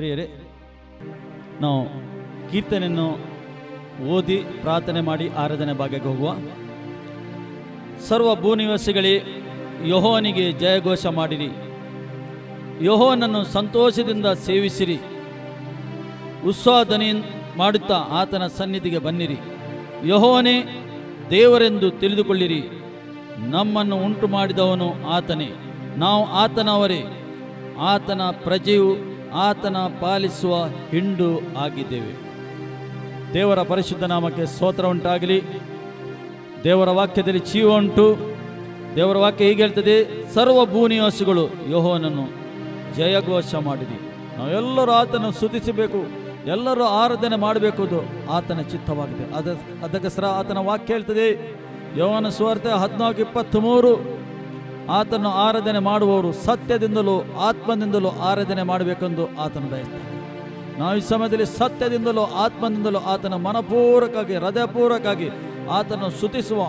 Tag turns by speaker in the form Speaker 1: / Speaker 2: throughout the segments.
Speaker 1: ಪ್ರಿಯರೇ, ನಾವು ಕೀರ್ತನೆಯನ್ನು ಓದಿ ಪ್ರಾರ್ಥನೆ ಮಾಡಿ ಆರಾಧನೆ ಭಾಗಕ್ಕೆ ಹೋಗುವ. ಸರ್ವ ಭೂನಿವಾಸಿಗಳೇ, ಯೆಹೋವನಿಗೆ ಜಯಘೋಷ ಮಾಡಿರಿ, ಯೆಹೋವನನ್ನು ಸಂತೋಷದಿಂದ ಸೇವಿಸಿರಿ, ಉತ್ಸಾಹಧ್ವನಿ ಮಾಡುತ್ತಾ ಆತನ ಸನ್ನಿಧಿಗೆ ಬನ್ನಿರಿ. ಯೆಹೋವನೇ ದೇವರೆಂದು ತಿಳಿದುಕೊಳ್ಳಿರಿ, ನಮ್ಮನ್ನು ಉಂಟು ಮಾಡಿದವನು ಆತನೇ, ನಾವು ಆತನವರೇ, ಆತನ ಪ್ರಜೆಯು, ಆತನ ಪಾಲಿಸುವ ಹಿಂಡು ಆಗಿದ್ದೇವೆ. ದೇವರ ಪರಿಶುದ್ಧ ನಾಮಕ್ಕೆ ಸ್ತೋತ್ರ ಉಂಟಾಗಲಿ. ದೇವರ ವಾಕ್ಯದಲ್ಲಿ ಜೀವ ಉಂಟು. ದೇವರ ವಾಕ್ಯ ಹೀಗೆ ಹೇಳ್ತದೆ, ಸರ್ವ ಭೂನಿವಾಸಿಗಳು ಯೆಹೋವನನ್ನು ಜಯಘೋಷ ಮಾಡಿರಿ. ನಾವೆಲ್ಲರೂ ಆತನ ಸ್ತುತಿಸಬೇಕು, ಎಲ್ಲರೂ ಆರಾಧನೆ ಮಾಡಬೇಕು, ಆತನ ಚಿತ್ತವಾಗಿದೆ. ಅದಕ್ಕೋಸ್ಕರ ಆತನ ವಾಕ್ಯ ಹೇಳ್ತದೆ, ಯೋಹಾನ ಸುವಾರ್ತೆ 14:23, ಆತನು ಆರಾಧನೆ ಮಾಡುವವರು ಸತ್ಯದಿಂದಲೂ ಆತ್ಮದಿಂದಲೂ ಆರಾಧನೆ ಮಾಡಬೇಕೆಂದು ಆತನು ಬಯಸ್ತಾನೆ. ನಾವು ಈ ಸಮಯದಲ್ಲಿ ಸತ್ಯದಿಂದಲೂ ಆತ್ಮದಿಂದಲೂ ಆತನ ಮನಪೂರ್ವಕವಾಗಿ, ಹೃದಯಪೂರ್ವಕವಾಗಿ ಆತನು ಸ್ತುತಿಸುವ,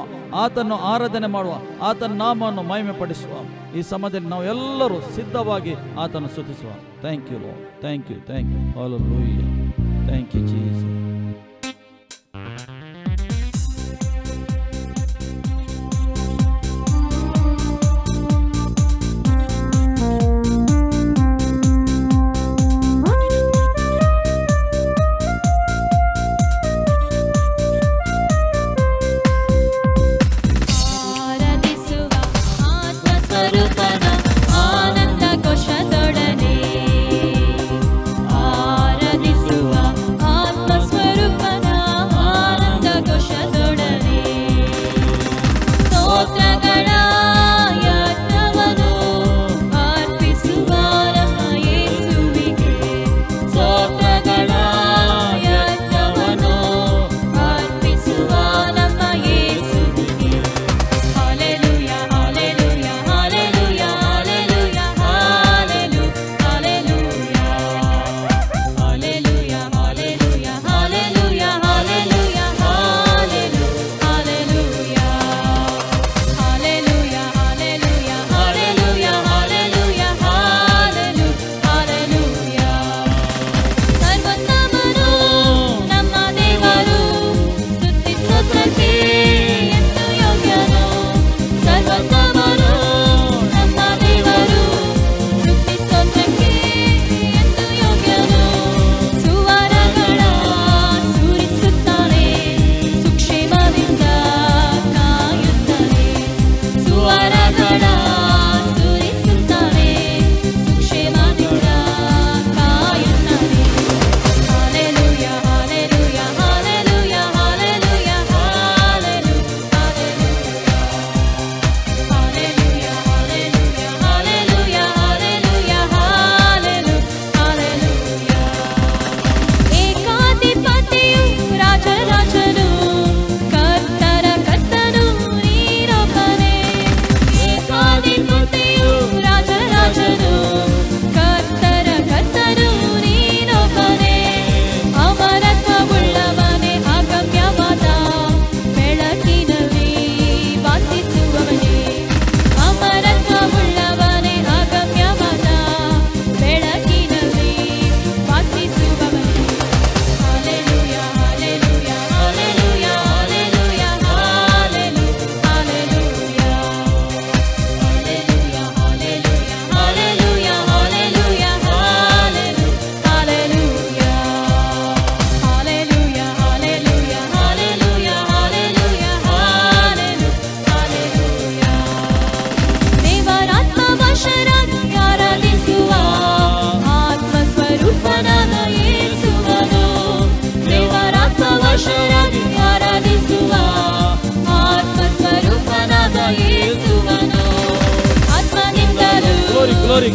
Speaker 1: ಆತನ್ನು ಆರಾಧನೆ ಮಾಡುವ, ಆತನ ನಾಮವನ್ನು ಮಹಿಮೆಪಡಿಸುವ ಈ ಸಮಯದಲ್ಲಿ ನಾವು ಎಲ್ಲರೂ ಸಿದ್ಧವಾಗಿ ಆತನು ಸ್ತುತಿಸುವ. Thank you Lord, thank you, thank you, hallelujah, thank you Jesus.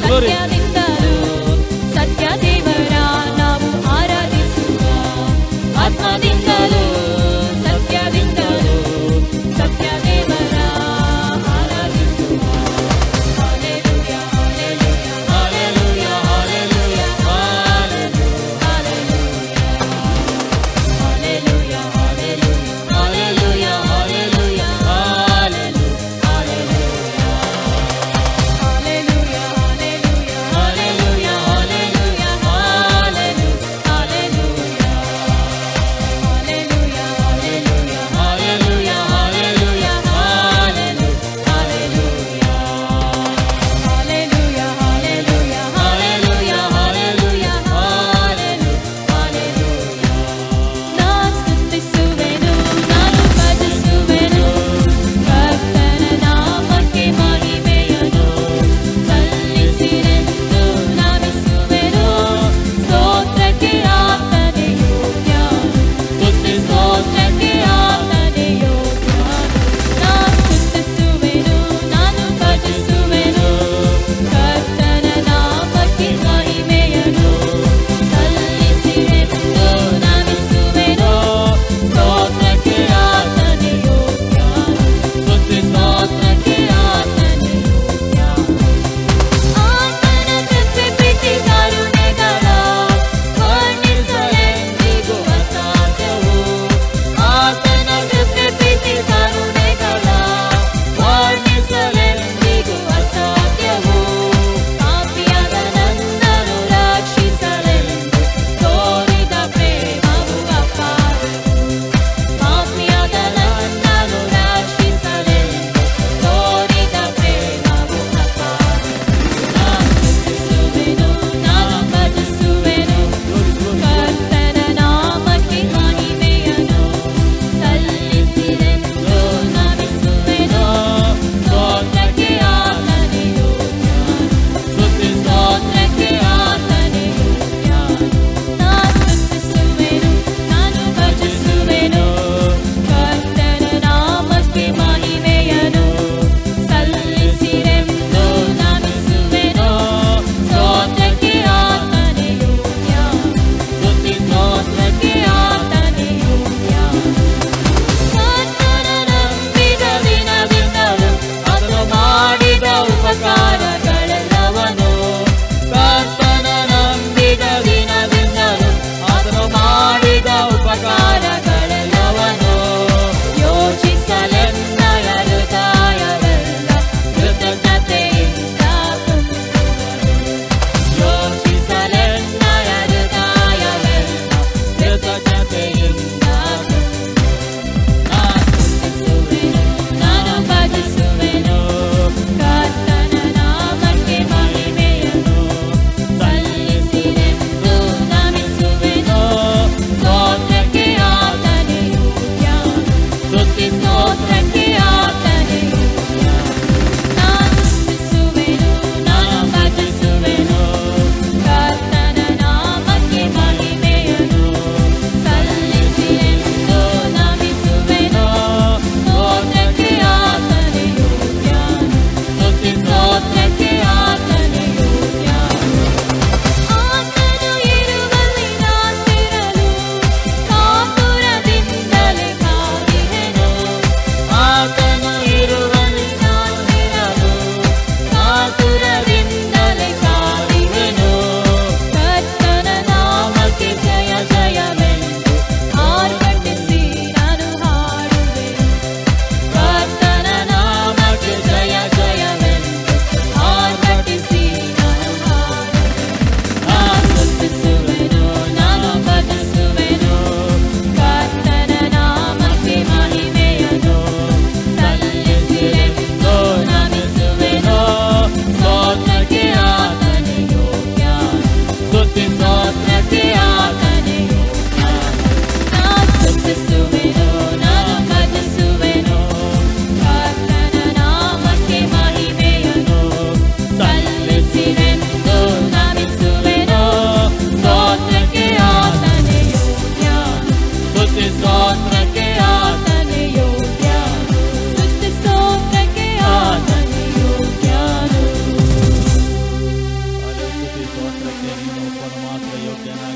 Speaker 2: glory. ಸತ್ಯ ದೇವರ ನಾವು ಆರಾಧಿಸುವ ಆತ್ಮದಿಂದಲೂ ಸತ್ಯದಿಂದಲೂ ಸತ್ಯ ದೇವರ ಆರಾಧಿಸುವ. Hallelujah hallelujah hallelujah hallelujah hallelujah hallelujah hallelujah hallelujah hallelujah hallelujah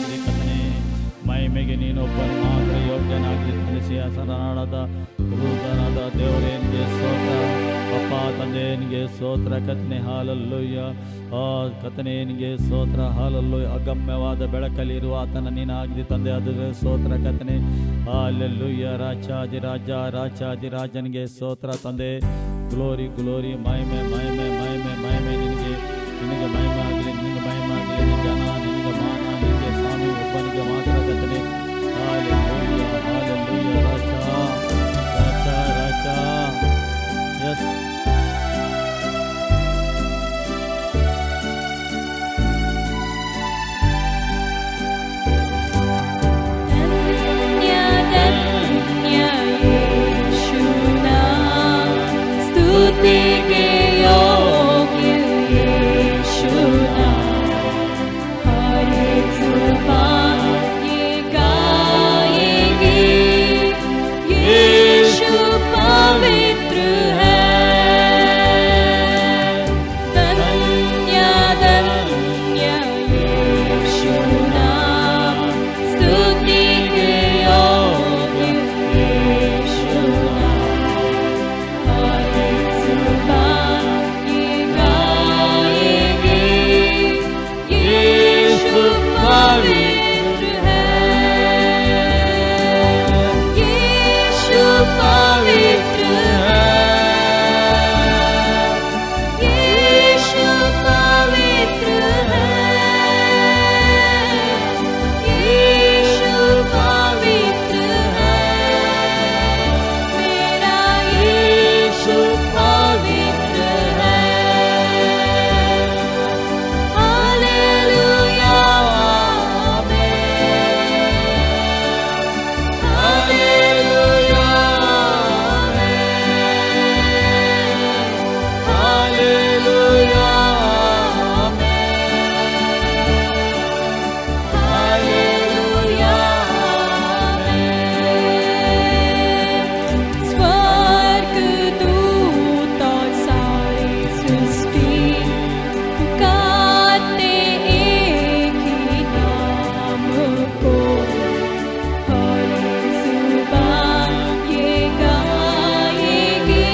Speaker 1: ಯೋಗ್ಯನಾಗಿದೆ ಕರ್ತನೇ. ಮಹಿಮೆಗೆ ನೀನೊಬ್ಬನು ಮಾತ್ರ ಯೋಗ್ಯನಾಗಿ ಸಿಂಹಾಸನಾದ ರೂಪನಾದ ದೇವರೇ ನಿನಗೆ ಸ್ತೋತ್ರ. ಅಪ್ಪ ತಂದೆ ನಿನಗೆ ಸ್ತೋತ್ರ ಕರ್ತನೇ. ಹಾಲೆಲೂಯ. ಕರ್ತನೇ ನಿನಗೆ ಸ್ತೋತ್ರ. ಹಾಲೆಲೂಯ. ಅಗಮ್ಯವಾದ ಬೆಳಕಲ್ಲಿರುವ ಆತನ ನೀನಾಗಿದೆ ತಂದೆ, ಅದು ಸ್ತೋತ್ರ ಕರ್ತನೇ. ಹಾಲೆಲೂಯ. ರಾಜಾಧಿರಾಜನಿಗೆ ಸ್ತೋತ್ರ ತಂದೆ. Glory glory. ಮಹಿಮೆ ಮಹಿಮೆ ಮಹಿಮೆ ಮಹಿಮೆ ನಿನಗೆ ಮಹಿಮೆ ಆಗಲಿ, ನಿನಗೆ ಮಹಿಮೆ ಆಗಲಿ. ನಿನಗೆ ಜ್ಞಾನ, ನಿನಗೆ ಮಾನ, ನಿನಗೆ ಸ್ವಾಮಿ ಒಬ್ಬನಿಗೆ ಮಾತ್ರ ಕರ್ತನೇ. Hallelujah hallelujah. ರಾಜ ಎಸ್.
Speaker 2: ಸ್ತುತಿಗೆ ಯೋಗ್ಯ ಯೇಸುನಾ, ಹರಿಸುವಾಗೆ ಗಾಯೇಗೆ ಯೇಸು ಪವಿತ್ರ है। धन्य धन्य यीशुना, स्तुतिगे योग्य यीशुना, हरिसुवागे गायेगे यीशु पवित्र है। यीशु पवित्र है। यीशु पवित्र है। यीशु पवित्र है। मेरा यीशु पवित्र है। Hallelujah amen. Hallelujah amen. Hallelujah amen. Hallelujah amen. स्वर्गदूत और सारी सृष्टि पुकारते एक ही नाम को, हरिसुवागे गायेगे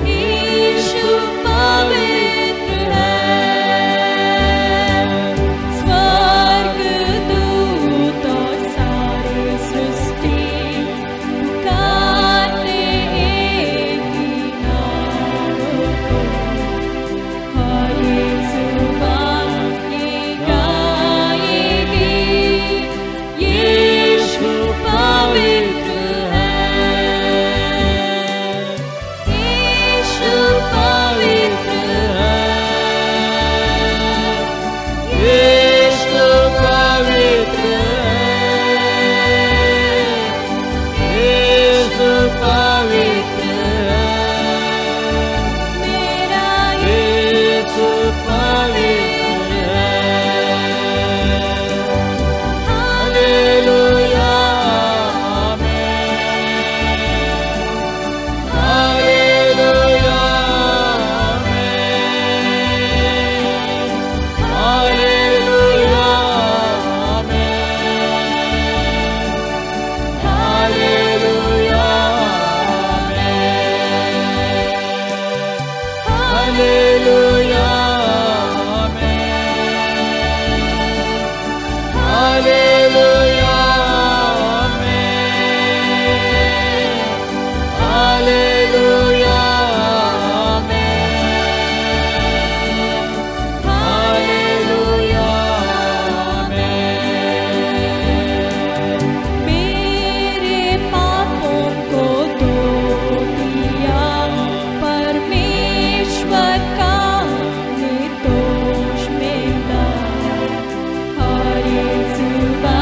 Speaker 2: यीशु पवित्र है। स्वर्गदूत और सारी सृष्टि पुकारते एक ही नाम को, हरिसुवागे गायेगे यीशु पवित्र है। यीशु पवित्र है। यीशु पवित्र है। यीशु पवित्र है। मेरा यीशु पवित्र है। Hallelujah amen. Hallelujah amen. Hallelujah amen. Hallelujah amen. Hallelujah amen. Hallelujah amen. Hallelujah amen. Hallelujah amen. मेरे पापों को धो दिया परमेश्वर का निर्दोष मेला, हरिसुवागे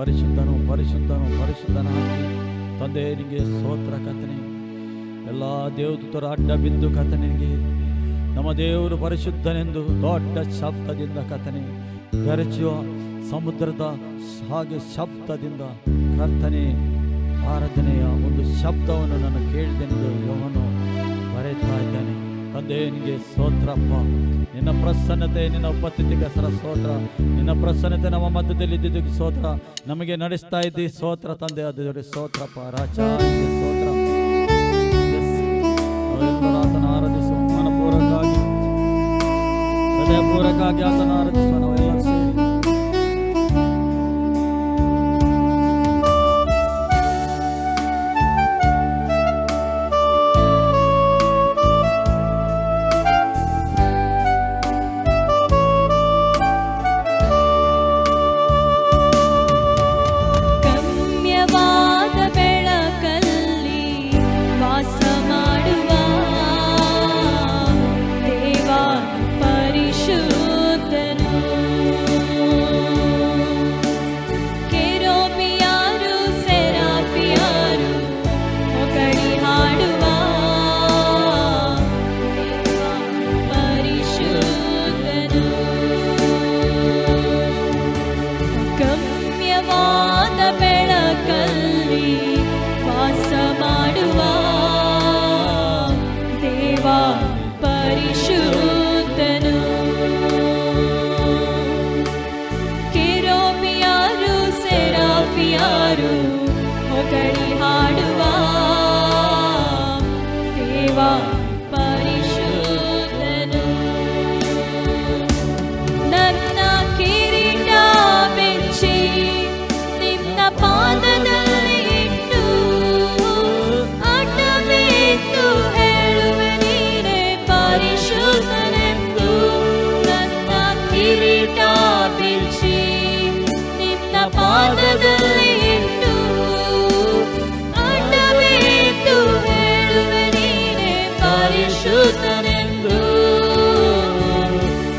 Speaker 1: ಪರಿಶುದ್ಧನು ಪರಿಶುದ್ಧನು ಪರಿಶುದ್ಧನಾಗಿ ತಂದೆ ನಿನಗೆ ಸ್ತೋತ್ರ ಕರ್ತನೇ. ಎಲ್ಲ ದೇವದೂತರ ಅಡ್ಡ ಬಿದ್ದು ಕರ್ತನಿಗೆ ನಮ್ಮ ದೇವರು ಪರಿಶುದ್ಧನೆಂದು ದೊಡ್ಡ ಶಬ್ದದಿಂದ ಕರ್ತನೆ ಗರಜುವ ಸಮುದ್ರದ ಹಾಗೆ ಶಬ್ದದಿಂದ ಕರ್ತನೆ ಆರಾಧನೆಯ ಒಂದು ಶಬ್ದವನ್ನು ನಾನು ಕೇಳಿದೆನೆಂದು ಯೋಹನು ಬರೆಯುತ್ತಾ ಇದ್ದಾನೆ. ತಂದೆ ನಿನಗೆ ಸ್ತೋತ್ರಪ್ಪ. ನಿನ್ನ ಪ್ರಸನ್ನತೆ, ನಿನ್ನ ಉಪಸ್ಥಿತಿಗೋಸ್ಕರ ಸ್ತೋತ್ರ. ನಿನ್ನ ಪ್ರಸನ್ನತೆ ನಮ್ಮ ಮಧ್ಯದಲ್ಲಿ ಇದ್ದಿದ್ದಕ್ಕೆ ಸ್ತೋತ್ರ. ನಮಗೆ ನಡೆಸ್ತಾ ಇದ್ದಿ ಸ್ತೋತ್ರ ತಂದೆ, ಅದು ಸ್ತೋತ್ರಪ್ಪ ರಾಜ, ನಿನಗೆ ಸ್ತೋತ್ರ. ನಾವೆಲ್ಲರೂ ಆತನ ಆರಾಧಿಸುವ, ಮನಪೂರ್ವಕವಾಗಿ ಹೃದಯಪೂರ್ವಕವಾಗಿ ಆತನ ಆರಾಧಿಸುವ ನಾವೆಲ್ಲರೂ ಸೇರಿ.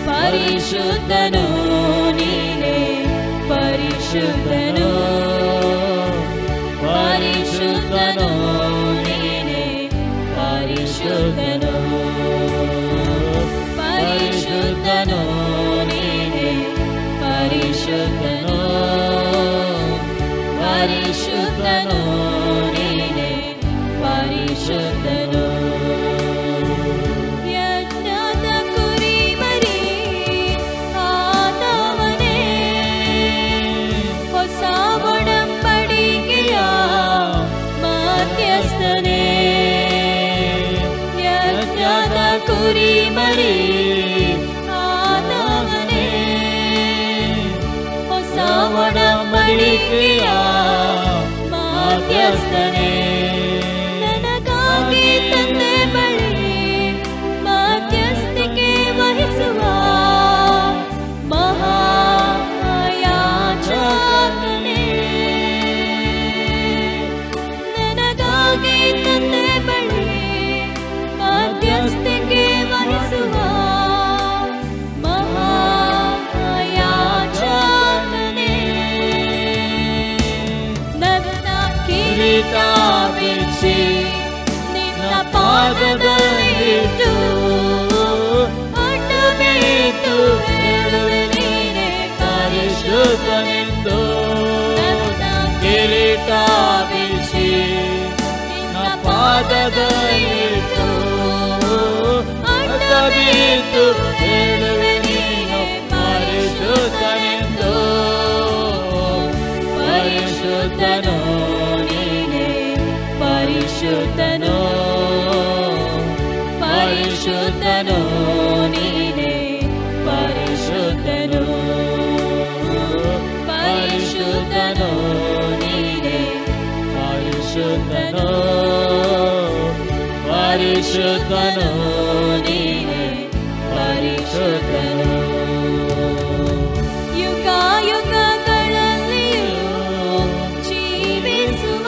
Speaker 2: ಪರಿಶುದ್ಧನು ನೀನೇ, ಪರಿಶುದ್ಧನು ಪರಿಶುದ್ಧನು ನೀನೇ, ಪರಿಶುದ್ಧನು ಪರಿಶುದ್ಧನು ನೀನೇ, ಪರಿಶುದ್ಧನು ಪರಿಶುದ್ಧನು ನೀನೇ, ಪರಿಶುದ್ಧನು. ಕುರಿಮರಿ ಆದವನೇ, ಹೊಸ ಒಡಂಬಡಿಕೆಯ ಮಧ್ಯಸ್ಥನೇ, ನನಗಾಗಿ ತಂದೆ ಬಳಿ ಮಧ್ಯಸ್ಥಿಕೆ ವಹಿಸುವ ಮಹಾಯಾಜಕನೇ, ನನಗಾಗಿ ತಂದೆ ಬಳಿ ಮಧ್ಯಸ್ಥಿಕೆ ವಹಿಸುವ ಮಹಾಯಾಜಕನೇ, ನನ್ನ ಕಿರೀಟ ಬಿಚ್ಚಿ ನಿನ್ನ ಪಾದದಲ್ಲಿಟ್ಟು ಅಡ್ಡಬಿದ್ದು ಹೇಳುವೆ ನೀನೇ ಪರಿಶುದ್ಧನೆಂದು. ನನ್ನ ಕಿರೀಟ ಬಿಚ್ಚಿ ನಿನ್ನ ಪಾದದಲ್ಲಿಟ್ಟು ಅಡ್ಡಬಿದ್ದು ಹೇಳುವೆ ನೀನು ಪರಿಶುದ್ಧನೆಂದು. ಪರಿಶುದ್ಧನು ನೀನೇ, ಪರಿಶುದ್ಧನು ಪರಿಶುದ್ಧನು ನೀನೇ, ಪರಿಶುದ್ಧನು ಪರಿಶುದ್ಧನು ನೀನೇ, ಪರಿಶುದ್ಧನು ಪರಿಶುದ್ಧನು ನೀನೇ, ಪರಿಶುದ್ಧನು. ಯುಗ ಯುಗಗಳಲ್ಲಿಯೂ ಜೀವಿಸುವ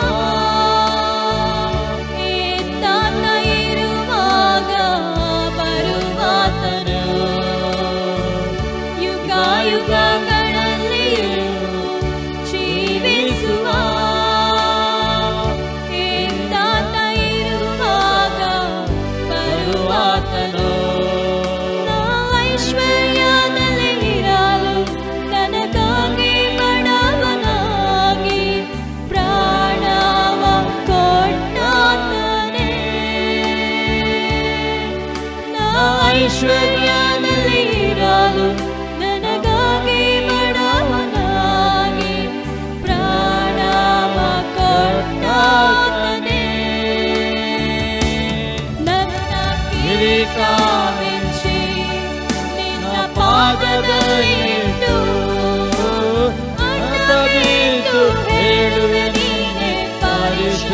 Speaker 2: ಏತಾತ ಇರುವಾಗ ಬರುವಾತನು, ಯುಗ ಯುಗಗಳಲ್ಲಿಯೂ ಜೀವಿಸುವ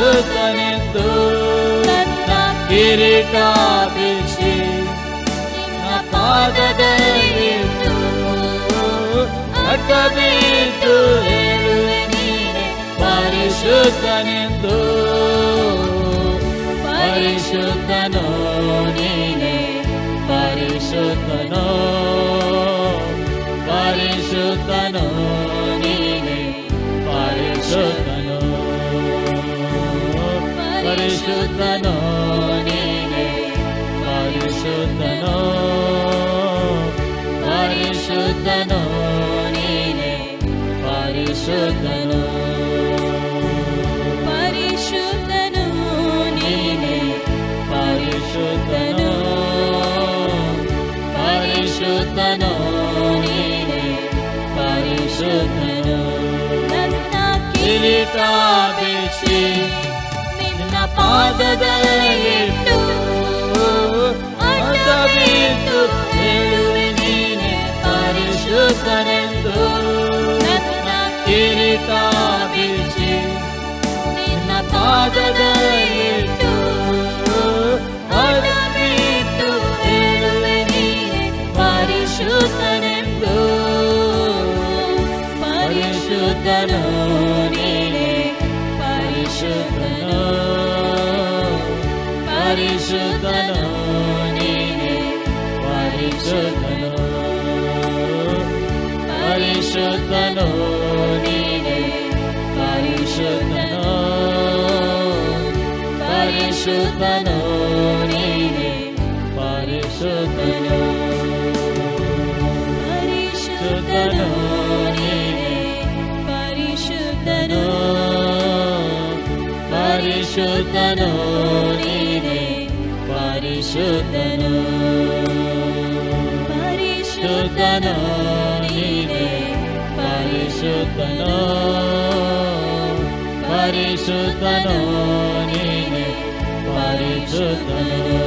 Speaker 1: ಪರಿಶುದ್ಧನೆಂದು
Speaker 2: ನನ್ನ
Speaker 1: ಕಿರೀಟ ಬಿಚ್ಚಿ ನಿನ್ನ ಪಾದದಲ್ಲಿಟ್ಟು ಅಡ್ಡಬಿದ್ದು ಹೇಳುವೆ ನೀನೆ ಪರಿಶುದ್ಧನೆಂದು. ಪರಿಶುದ್ಧನೋ ನೀನೆ, ಪರಿಶುದ್ಧನೋ, ಪರಿಶುದ್ಧನೋ ನೀನೆ, ಪರಿಶುದ್ಧನೋ, ಪರಿಶುದ್ಧನೋ ನೀನೆ, ಪರಿಶುದ್ಧನೋ, ಪರಿಶುದ್ಧನೋ ನೀನೆ, ಪರಿಶುದ್ಧನೋ,
Speaker 2: ಪರಿಶುದ್ಧನು ನೀನೆ,
Speaker 1: ಪರಿಶುದ್ಧನೋ, ಪರಿಶುದ್ಧನೋ ನೀನೆ, ಪರಿಶುದ್ಧನೋ.
Speaker 2: ನನ್ನ
Speaker 1: ಕಿರೀಟ ಬಿಚ್ಚಿ ನಿನ್ನ ಪಾದದಲ್ಲಿಟ್ಟು ಅಡ್ಡಬಿದ್ದು ಹೇಳುವೆ ನೀನೆ ಪರಿಶುದ್ಧನೆಂದು.
Speaker 2: ನನ್ನ
Speaker 1: ಕಿರೀಟ ಬಿಚ್ಚಿ ನಿನ್ನ ಪಾದದಲ್ಲಿಟ್ಟು ಅಡ್ಡಬಿದ್ದು ಹೇಳುವೆ ನೀನೆ ಪರಿಶುದ್ಧನೆಂದು. ಪರಿಶುದ್ಧನೋ ನೀನೆ, ಪರಿಶುದ್ಧನೋ, ಪರಿಶುದ್ಧನೋ ನೀನೆ, ಪರಿಶುದ್ಧನೋ, ಪರಿಶುದ್ಧನೋ ನೀನೆ, ಪರಿಶುದ್ಧನೋ, ಪರಿಶುದ್ಧನೋ ನೀನೆ, ಪರಿಶುದ್ಧನೋ, ಪರಿಶುದ್ಧನೋ ನೀನೆ, ಪರಿಶುದ್ಧನೋ, ಪರಿಶುದ್ಧನೋ ನೀನೆ, ಪರಿಶುದ್ಧನೋ, ಪರಿಶುದ್ಧನೋ ನೀನೆ, ಪರಿಶುದ್ಧನೋ, ಪರಿಶುದ್ಧನೋ ನೀನೆ, ಪರಿಶುದ್ಧನೋ.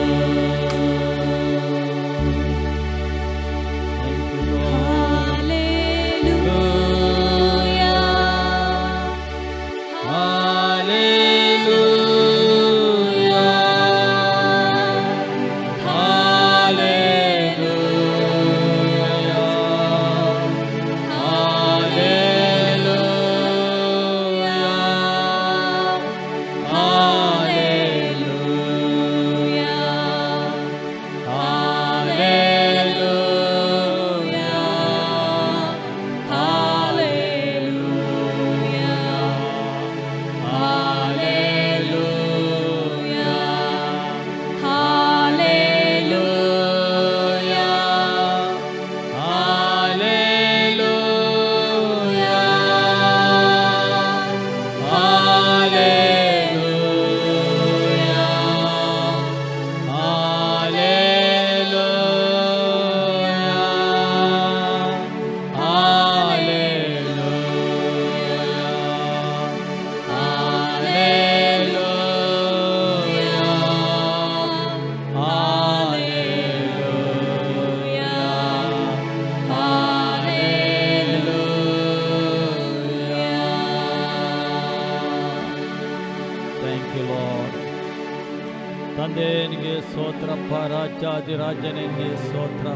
Speaker 1: ತಂದೆನಿಗೆ ಸ್ತೋತ್ರಪ್ಪ, ರಾಜ್ಯಾಧಿರಾಜನಿಗೆ ಸ್ತೋತ್ರ.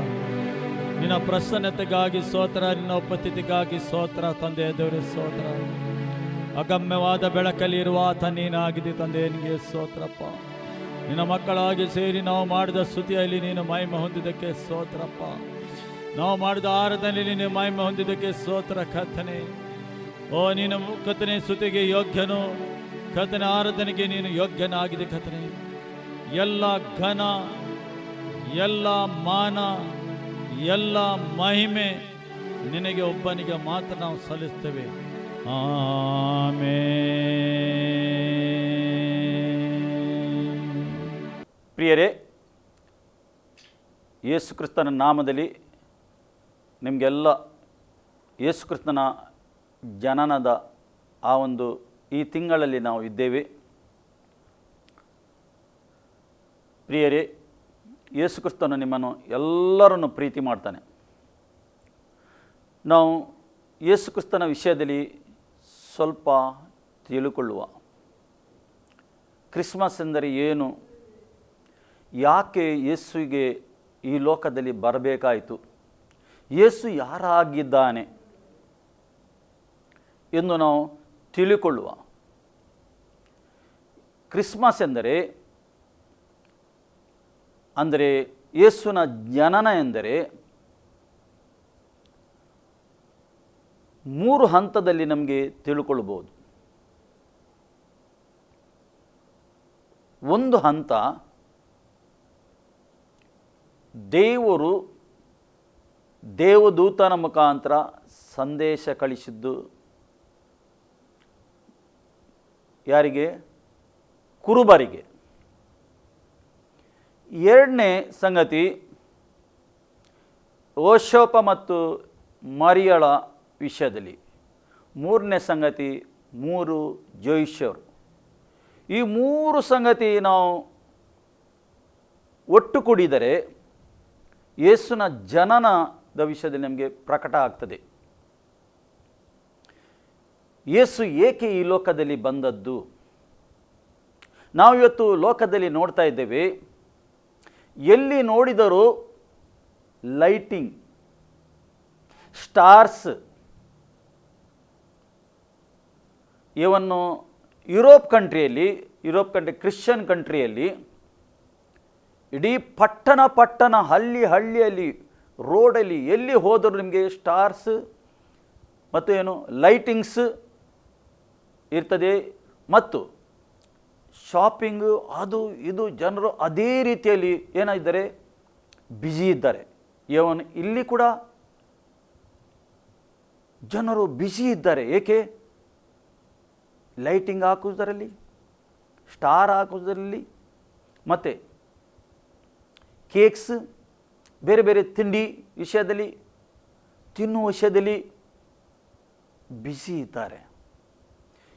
Speaker 1: ನಿನ್ನ ಪ್ರಸನ್ನತೆಗಾಗಿ ಸ್ತೋತ್ರ, ನಿನ್ನ ಉಪಸ್ಥಿತಿಗಾಗಿ ಸ್ತೋತ್ರ ತಂದೆ ದೇವರೇ ಸ್ತೋತ್ರ. ಅಗಮ್ಯವಾದ ಬೆಳಕಲ್ಲಿ ಇರುವ ಆತ ನೀನಾಗಿದೆ ತಂದೆ, ನಿನಗೆ ಸ್ತೋತ್ರಪ್ಪ. ನಿನ್ನ ಮಕ್ಕಳಾಗಿ ಸೇರಿ ನಾವು ಮಾಡಿದ ಸ್ತುತಿಯಲ್ಲಿ ನೀನು ಮಹಿಮೆ ಹೊಂದಿದ್ದಕ್ಕೆ ಸ್ತೋತ್ರಪ್ಪ. ನಾವು ಮಾಡಿದ ಆರಾಧನೆಯಲ್ಲಿ ನೀನು ಮಹಿಮೆ ಹೊಂದಿದ್ದಕ್ಕೆ ಸ್ತೋತ್ರ ಕರ್ತನೇ. ಓ ನೀನು ಕರ್ತನೇ ಸ್ತುತಿಗೆ ಯೋಗ್ಯನು, ಕರ್ತನೇ ಆರಾಧನೆಗೆ ನೀನು ಯೋಗ್ಯನಾಗಿದೆ ಕರ್ತನೇ. ಎಲ್ಲ ಘನ, ಎಲ್ಲ ಮಾನ, ಎಲ್ಲ ಮಹಿಮೆ ನಿನಗೆ ಒಬ್ಬನಿಗೆ ಮಾತ್ರ ನಾವು ಸಲ್ಲಿಸ್ತೇವೆ. ಆಮೆನ್. ಪ್ರಿಯರೇ, ಯೇಸು ಕ್ರಿಸ್ತನ ನಾಮದಲ್ಲಿ ನಿಮಗೆಲ್ಲ ಯೇಸು ಕ್ರಿಸ್ತನ ಜನನದ ಈ ತಿಂಗಳಲ್ಲಿ ನಾವು ಇದ್ದೇವೆ. ಪ್ರಿಯರೇ, ಯೇಸು ಕ್ರಿಸ್ತನು ನಿಮ್ಮನ್ನು ಎಲ್ಲರನ್ನು ಪ್ರೀತಿ ಮಾಡ್ತಾನೆ. ನಾವು ಯೇಸು ಕ್ರಿಸ್ತನ ವಿಷಯದಲ್ಲಿ ಸ್ವಲ್ಪ ತಿಳುಕೊಳ್ಳುವ. ಕ್ರಿಸ್ಮಸ್ ಎಂದರೆ ಏನು, ಯಾಕೆ ಯೇಸುವಿಗೆ ಈ ಲೋಕದಲ್ಲಿ ಬರಬೇಕಾಯಿತು, ಯೇಸು ಯಾರಾಗಿದ್ದಾನೆ ಎಂದು ನಾವು ತಿಳಿಕೊಳ್ಳುವ. ಕ್ರಿಸ್ಮಸ್ ಅಂದರೆ ಯೇಸುವಿನ ಜನನ ಎಂದರೆ 3 ಹಂತದಲ್ಲಿ ನಮಗೆ ತಿಳ್ಕೊಳ್ಬೋದು. ಒಂದು ಹಂತ, ದೇವರು ದೇವದೂತನ ಮುಖಾಂತರ ಸಂದೇಶ ಕಳಿಸಿದ್ದು ಯಾರಿಗೆ? ಕುರುಬರಿಗೆ. ಎರಡನೇ ಸಂಗತಿ, ಯೋಸೇಫ ಮತ್ತು ಮರಿಯಳ ವಿಷಯದಲ್ಲಿ. ಮೂರನೇ ಸಂಗತಿ, 3 ಜೋಯಿಷರು. ಈ 3 ಸಂಗತಿ ನಾವು ಒಟ್ಟು ಕೂಡಿದರೆ ಯೇಸುವಿನ ಜನನದ ವಿಷಯದಲ್ಲಿ ನಮಗೆ ಪ್ರಕಟ ಆಗ್ತದೆ. ಯೇಸು ಏಕೆ ಈ ಲೋಕದಲ್ಲಿ ಬಂದದ್ದು? ನಾವು ಇವತ್ತು ಲೋಕದಲ್ಲಿ ನೋಡ್ತಾ ಇದ್ದೇವೆ, ಎಲ್ಲಿ ನೋಡಿದರೂ ಲೈಟಿಂಗ್, ಸ್ಟಾರ್ಸ್. ಇವನ್ನು ಯುರೋಪ್ ಕಂಟ್ರಿ, ಕ್ರಿಶ್ಚಿಯನ್ ಕಂಟ್ರಿಯಲ್ಲಿ ಇಡೀ ಪಟ್ಟಣ ಹಳ್ಳಿಯಲ್ಲಿ, ರೋಡಲ್ಲಿ ಎಲ್ಲಿ ಹೋದರೂ ನಿಮಗೆ ಸ್ಟಾರ್ಸ್ ಮತ್ತು ಏನು ಲೈಟಿಂಗ್ಸ್ ಇರ್ತದೆ. ಮತ್ತು ಶಾಪಿಂಗು, ಅದು ಇದು, ಜನರು ಅದೇ ರೀತಿಯಲ್ಲಿ ಏನಾಗಿದ್ದಾರೆ, ಬ್ಯುಸಿ ಇದ್ದಾರೆ. ಇಲ್ಲಿ ಕೂಡ ಜನರು ಬ್ಯುಸಿ ಇದ್ದಾರೆ. ಏಕೆ? ಲೈಟಿಂಗ್ ಹಾಕುವುದರಲ್ಲಿ, ಸ್ಟಾರ್ ಹಾಕುವುದರಲ್ಲಿ, ಮತ್ತು ಕೇಕ್ಸ್, ಬೇರೆ ಬೇರೆ ತಿಂಡಿ ವಿಷಯದಲ್ಲಿ, ತಿನ್ನುವ ವಿಷಯದಲ್ಲಿ ಬ್ಯುಸಿ ಇದ್ದಾರೆ.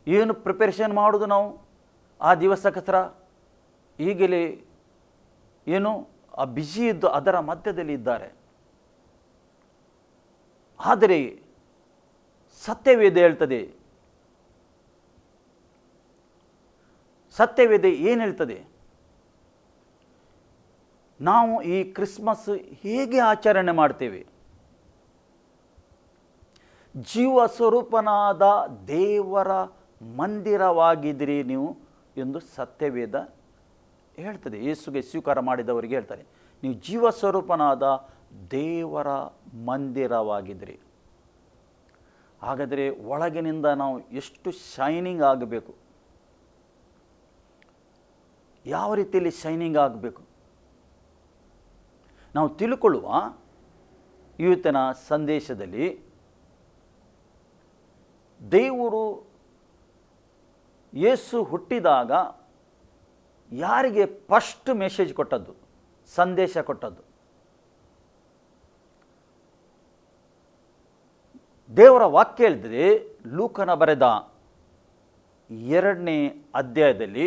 Speaker 1: ಏನು ಪ್ರಿಪರೇಷನ್ ಮಾಡೋದು ನಾವು ಆ ದಿವಸಕ್ಕೋಸ್ಕರ, ಈಗಲೇ ಏನು ಆ ಬ್ಯುಸಿ ಇದ್ದು ಅದರ ಮಧ್ಯದಲ್ಲಿ ಇದ್ದಾರೆ. ಆದರೆ ಸತ್ಯವೇದ ಹೇಳ್ತದೆ, ಸತ್ಯವೇದ ಏನು ಹೇಳ್ತದೆ? ನಾವು ಈ ಕ್ರಿಸ್ಮಸ್ ಹೇಗೆ ಆಚರಣೆ ಮಾಡ್ತೇವೆ? ಜೀವ ಸ್ವರೂಪನಾದ ದೇವರ ಮಂದಿರವಾಗಿದ್ದೀರಿ ನೀವು ಎಂದು ಸತ್ಯವೇದ ಹೇಳ್ತದೆ. ಯೇಸುಗೆ ಸ್ವೀಕಾರ ಮಾಡಿದವರಿಗೆ ಹೇಳ್ತಾರೆ, ನೀವು ಜೀವ ಸ್ವರೂಪನಾದ ದೇವರ ಮಂದಿರವಾಗಿದ್ದೀರಿ. ಹಾಗಾದರೆ ಒಳಗಿನಿಂದ ನಾವು ಎಷ್ಟು ಶೈನಿಂಗ್ ಆಗಬೇಕು, ಯಾವ ರೀತಿಯಲ್ಲಿ ಶೈನಿಂಗ್ ಆಗಬೇಕು ನಾವು ತಿಳ್ಕೊಳ್ಳುವ. ಇವತ್ತಿನ ಸಂದೇಶದಲ್ಲಿ ದೇವರು ಯೇಸು ಹುಟ್ಟಿದಾಗ ಯಾರಿಗೆ ಫಸ್ಟ್ ಮೆಸೇಜ್ ಕೊಟ್ಟದ್ದು, ಸಂದೇಶ ಕೊಟ್ಟದ್ದು? ದೇವರ ವಾಕ್ಯ ಹೇಳ್ತದೆ, ಲೂಕನ ಬರೆದ 2ನೇ ಅಧ್ಯಾಯದಲ್ಲಿ,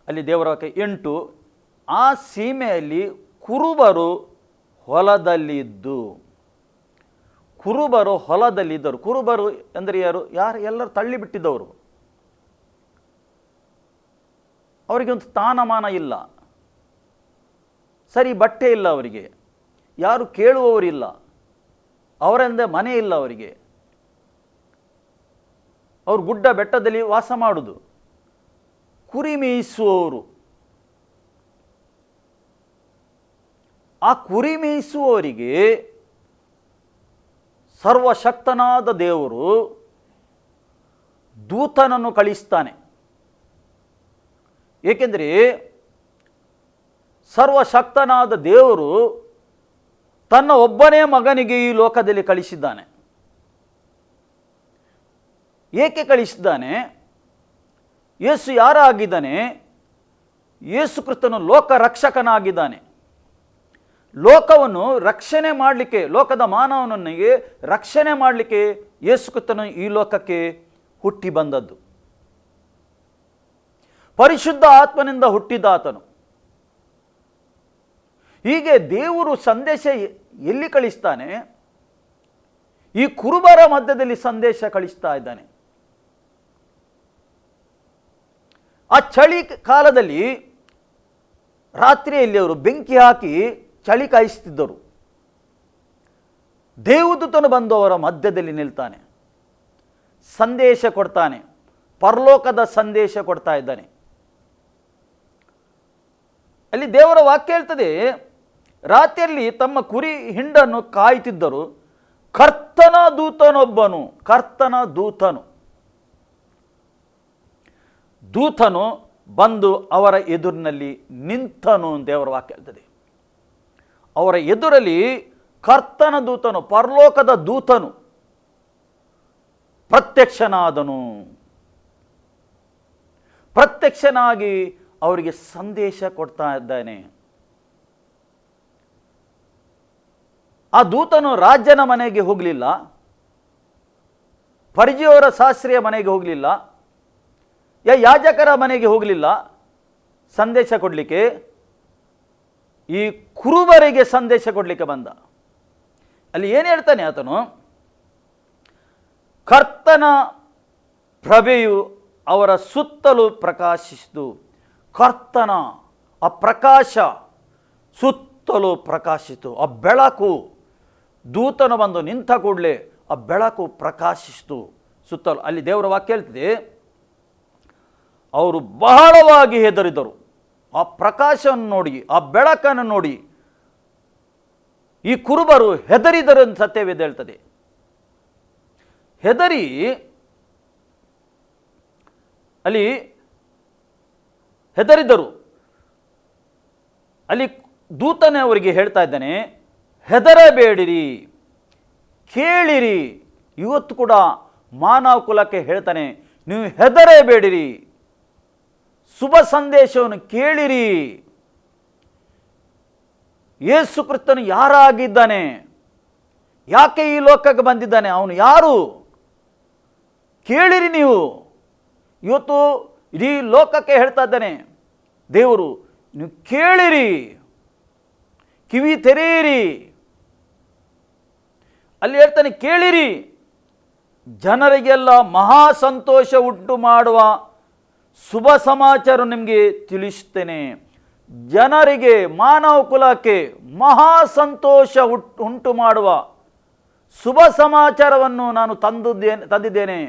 Speaker 1: ಅಲ್ಲಿ ದೇವರ ವಾಕ್ಯ 8, ಆ ಸೀಮೆಯಲ್ಲಿ ಕುರುಬರು ಹೊಲದಲ್ಲಿದ್ದು. ಕುರುಬರು ಹೊಲದಲ್ಲಿದ್ದರು. ಕುರುಬರು ಅಂದರೆ ಯಾರು? ಎಲ್ಲರೂ ತಳ್ಳಿಬಿಟ್ಟಿದ್ದವರು. ಅವರಿಗೆ ಒಂದು ಸ್ಥಾನಮಾನ ಇಲ್ಲ, ಸರಿ ಬಟ್ಟೆ ಇಲ್ಲ ಅವರಿಗೆ, ಯಾರು ಕೇಳುವವರಿಲ್ಲ, ಅವರೆಂದೇ ಮನೆ ಇಲ್ಲ ಅವರಿಗೆ. ಅವರು ಗುಡ್ಡ ಬೆಟ್ಟದಲ್ಲಿ ವಾಸ ಮಾಡುವುದು. ಕುರಿ ಮೇಯಿಸುವವರು. ಆ ಕುರಿ ಮೇಯಿಸುವವರಿಗೆ ಸರ್ವಶಕ್ತನಾದ ದೇವರು ದೂತನನ್ನು ಕಳಿಸ್ತಾನೆ. ಏಕೆಂದರೆ ಸರ್ವಶಕ್ತನಾದ ದೇವರು ತನ್ನ ಒಬ್ಬನೇ ಮಗನಿಗೆ ಈ ಲೋಕದಲ್ಲಿ ಕಳಿಸಿದ್ದಾನೆ. ಏಕೆ ಕಳಿಸಿದ್ದಾನೆ? ಯೇಸು ಯಾರಾಗಿದ್ದಾನೆ? ಯೇಸು ಕ್ರಿಸ್ತನು ಲೋಕ ರಕ್ಷಕನಾಗಿದ್ದಾನೆ. ಲೋಕವನ್ನು ರಕ್ಷಣೆ ಮಾಡಲಿಕ್ಕೆ, ಲೋಕದ ಮಾನವನಿಗೆ ರಕ್ಷಣೆ ಮಾಡಲಿಕ್ಕೆ ಯೇಸು ಕ್ರಿಸ್ತನು ಈ ಲೋಕಕ್ಕೆ ಹುಟ್ಟಿ ಬಂದದ್ದು. ಪರಿಶುದ್ಧ ಆತ್ಮನಿಂದ ಹುಟ್ಟಿದ ಆತನು. ಹೀಗೆ ದೇವರು ಸಂದೇಶ ಎಲ್ಲಿ ಕಳಿಸ್ತಾನೆ? ಈ ಕುರುಬರ ಮಧ್ಯದಲ್ಲಿ ಸಂದೇಶ ಕಳಿಸ್ತಾ ಇದ್ದಾನೆ.
Speaker 3: ಆ ಚಳಿ ಕಾಲದಲ್ಲಿ ರಾತ್ರಿಯಲ್ಲಿ ಅವರು ಬೆಂಕಿ ಹಾಕಿ ಚಳಿ ಕಾಯಿಸ್ತಿದ್ದರು. ದೇವದೂತನು ಬಂದು ಅವರ ಮಧ್ಯದಲ್ಲಿ ನಿಲ್ತಾನೆ, ಸಂದೇಶ ಕೊಡ್ತಾನೆ, ಪರಲೋಕದ ಸಂದೇಶ ಕೊಡ್ತಾ ಇದ್ದಾನೆ. ಅಲ್ಲಿ ದೇವರ ವಾಕ್ಯ ಹೇಳ್ತದೆ, ರಾತ್ರಿಯಲ್ಲಿ ತಮ್ಮ ಕುರಿ ಹಿಂಡನ್ನು ಕಾಯುತ್ತಿದ್ದರು. ಕರ್ತನ ದೂತನೊಬ್ಬನು, ಕರ್ತನ ದೂತನು ಬಂದು ಅವರ ಎದುರಿನಲ್ಲಿ ನಿಂತನು. ದೇವರ ವಾಕ್ಯ ಹೇಳ್ತದೆ, ಅವರ ಎದುರಲ್ಲಿ ಕರ್ತನ ದೂತನು, ಪರಲೋಕದ ದೂತನು ಪ್ರತ್ಯಕ್ಷನಾದನು. ಪ್ರತ್ಯಕ್ಷನಾಗಿ ಅವರಿಗೆ ಸಂದೇಶ ಕೊಡ್ತಾ ಇದ್ದಾನೆ. ಆ ದೂತನು ರಾಜನ ಮನೆಗೆ ಹೋಗಲಿಲ್ಲ, ಪರಿಜಯವರ ಶಾಸ್ತ್ರಿಯ ಮನೆಗೆ ಹೋಗಲಿಲ್ಲ, ಯಾಜಕರ ಮನೆಗೆ ಹೋಗಲಿಲ್ಲ ಸಂದೇಶ ಕೊಡಲಿಕ್ಕೆ. ಈ ಕುರುಬರಿಗೆ ಸಂದೇಶ ಕೊಡಲಿಕ್ಕೆ ಬಂದ. ಅಲ್ಲಿ ಏನು ಹೇಳ್ತಾನೆ ಆತನು, ಕರ್ತನ ಪ್ರಭೆಯು ಅವರ ಸುತ್ತಲೂ ಪ್ರಕಾಶಿಸಿತು. ಕರ್ತನ ಆ ಪ್ರಕಾಶ ಸುತ್ತಲೂ ಪ್ರಕಾಶಿಸಿತು. ಆ ಬೆಳಕು, ದೂತನು ಬಂದು ನಿಂತ ಕೂಡಲೇ ಆ ಬೆಳಕು ಪ್ರಕಾಶಿಸಿತು ಸುತ್ತಲೂ. ಅಲ್ಲಿ ದೇವರ ವಾಕ್ಯ ಹೇಳ್ತಿದೆ, ಅವರು ಬಹಳವಾಗಿ ಹೆದರಿದರು. ಆ ಪ್ರಕಾಶವನ್ನು ನೋಡಿ, ಆ ಬೆಳಕನ್ನು ನೋಡಿ ಈ ಕುರುಬರು ಹೆದರಿದರು ಅಂತ ಸತ್ಯವೇದ ಹೇಳ್ತದೆ. ಹೆದರಿ ಅಲ್ಲಿ ಹೆದರಿದರು. ಅಲ್ಲಿ ದೂತನೇ ಅವರಿಗೆ ಹೇಳ್ತಾ ಇದ್ದಾನೆ, ಹೆದರಬೇಡಿರಿ, ಕೇಳಿರಿ. ಇವತ್ತು ಕೂಡ ಮಾನವ ಕುಲಕ್ಕೆ ಹೇಳ್ತಾನೆ, ನೀವು ಹೆದರಬೇಡಿರಿ, ಶುಭ ಸಂದೇಶವನ್ನು ಕೇಳಿರಿ. ಯೇಸು ಕ್ರಿಸ್ತನು ಯಾರಾಗಿದ್ದಾನೆ, ಯಾಕೆ ಈ ಲೋಕಕ್ಕೆ ಬಂದಿದ್ದಾನೆ, ಅವನು ಯಾರು ಕೇಳಿರಿ. ನೀವು ಇವತ್ತು ಇಡೀ ಲೋಕಕ್ಕೆ ಹೇಳ್ತಾ ಇದ್ದಾನೆ ದೇವರು, ನೀವು ಕೇಳಿರಿ, ಕಿವಿ ತೆರೆಯಿರಿ. ಅಲ್ಲಿ ಹೇಳ್ತಾನೆ, ಕೇಳಿರಿ. ಜನರಿಗೆಲ್ಲ ಮಹಾ ಸಂತೋಷ ಉಂಟು ಮಾಡುವ ಶುಭ ಸಮಾಚಾರ ನಿಮಗೆ ತಿಳಿಸ್ತೇನೆ. ಜನರಿಗೆ, ಮಾನವ ಕುಲಕ್ಕೆ ಮಹಾ ಸಂತೋಷ ಉಂಟು ಮಾಡುವ ಶುಭ ಸಮಾಚಾರವನ್ನು ನಾನು ತಂದಿದ್ದೇನೆ,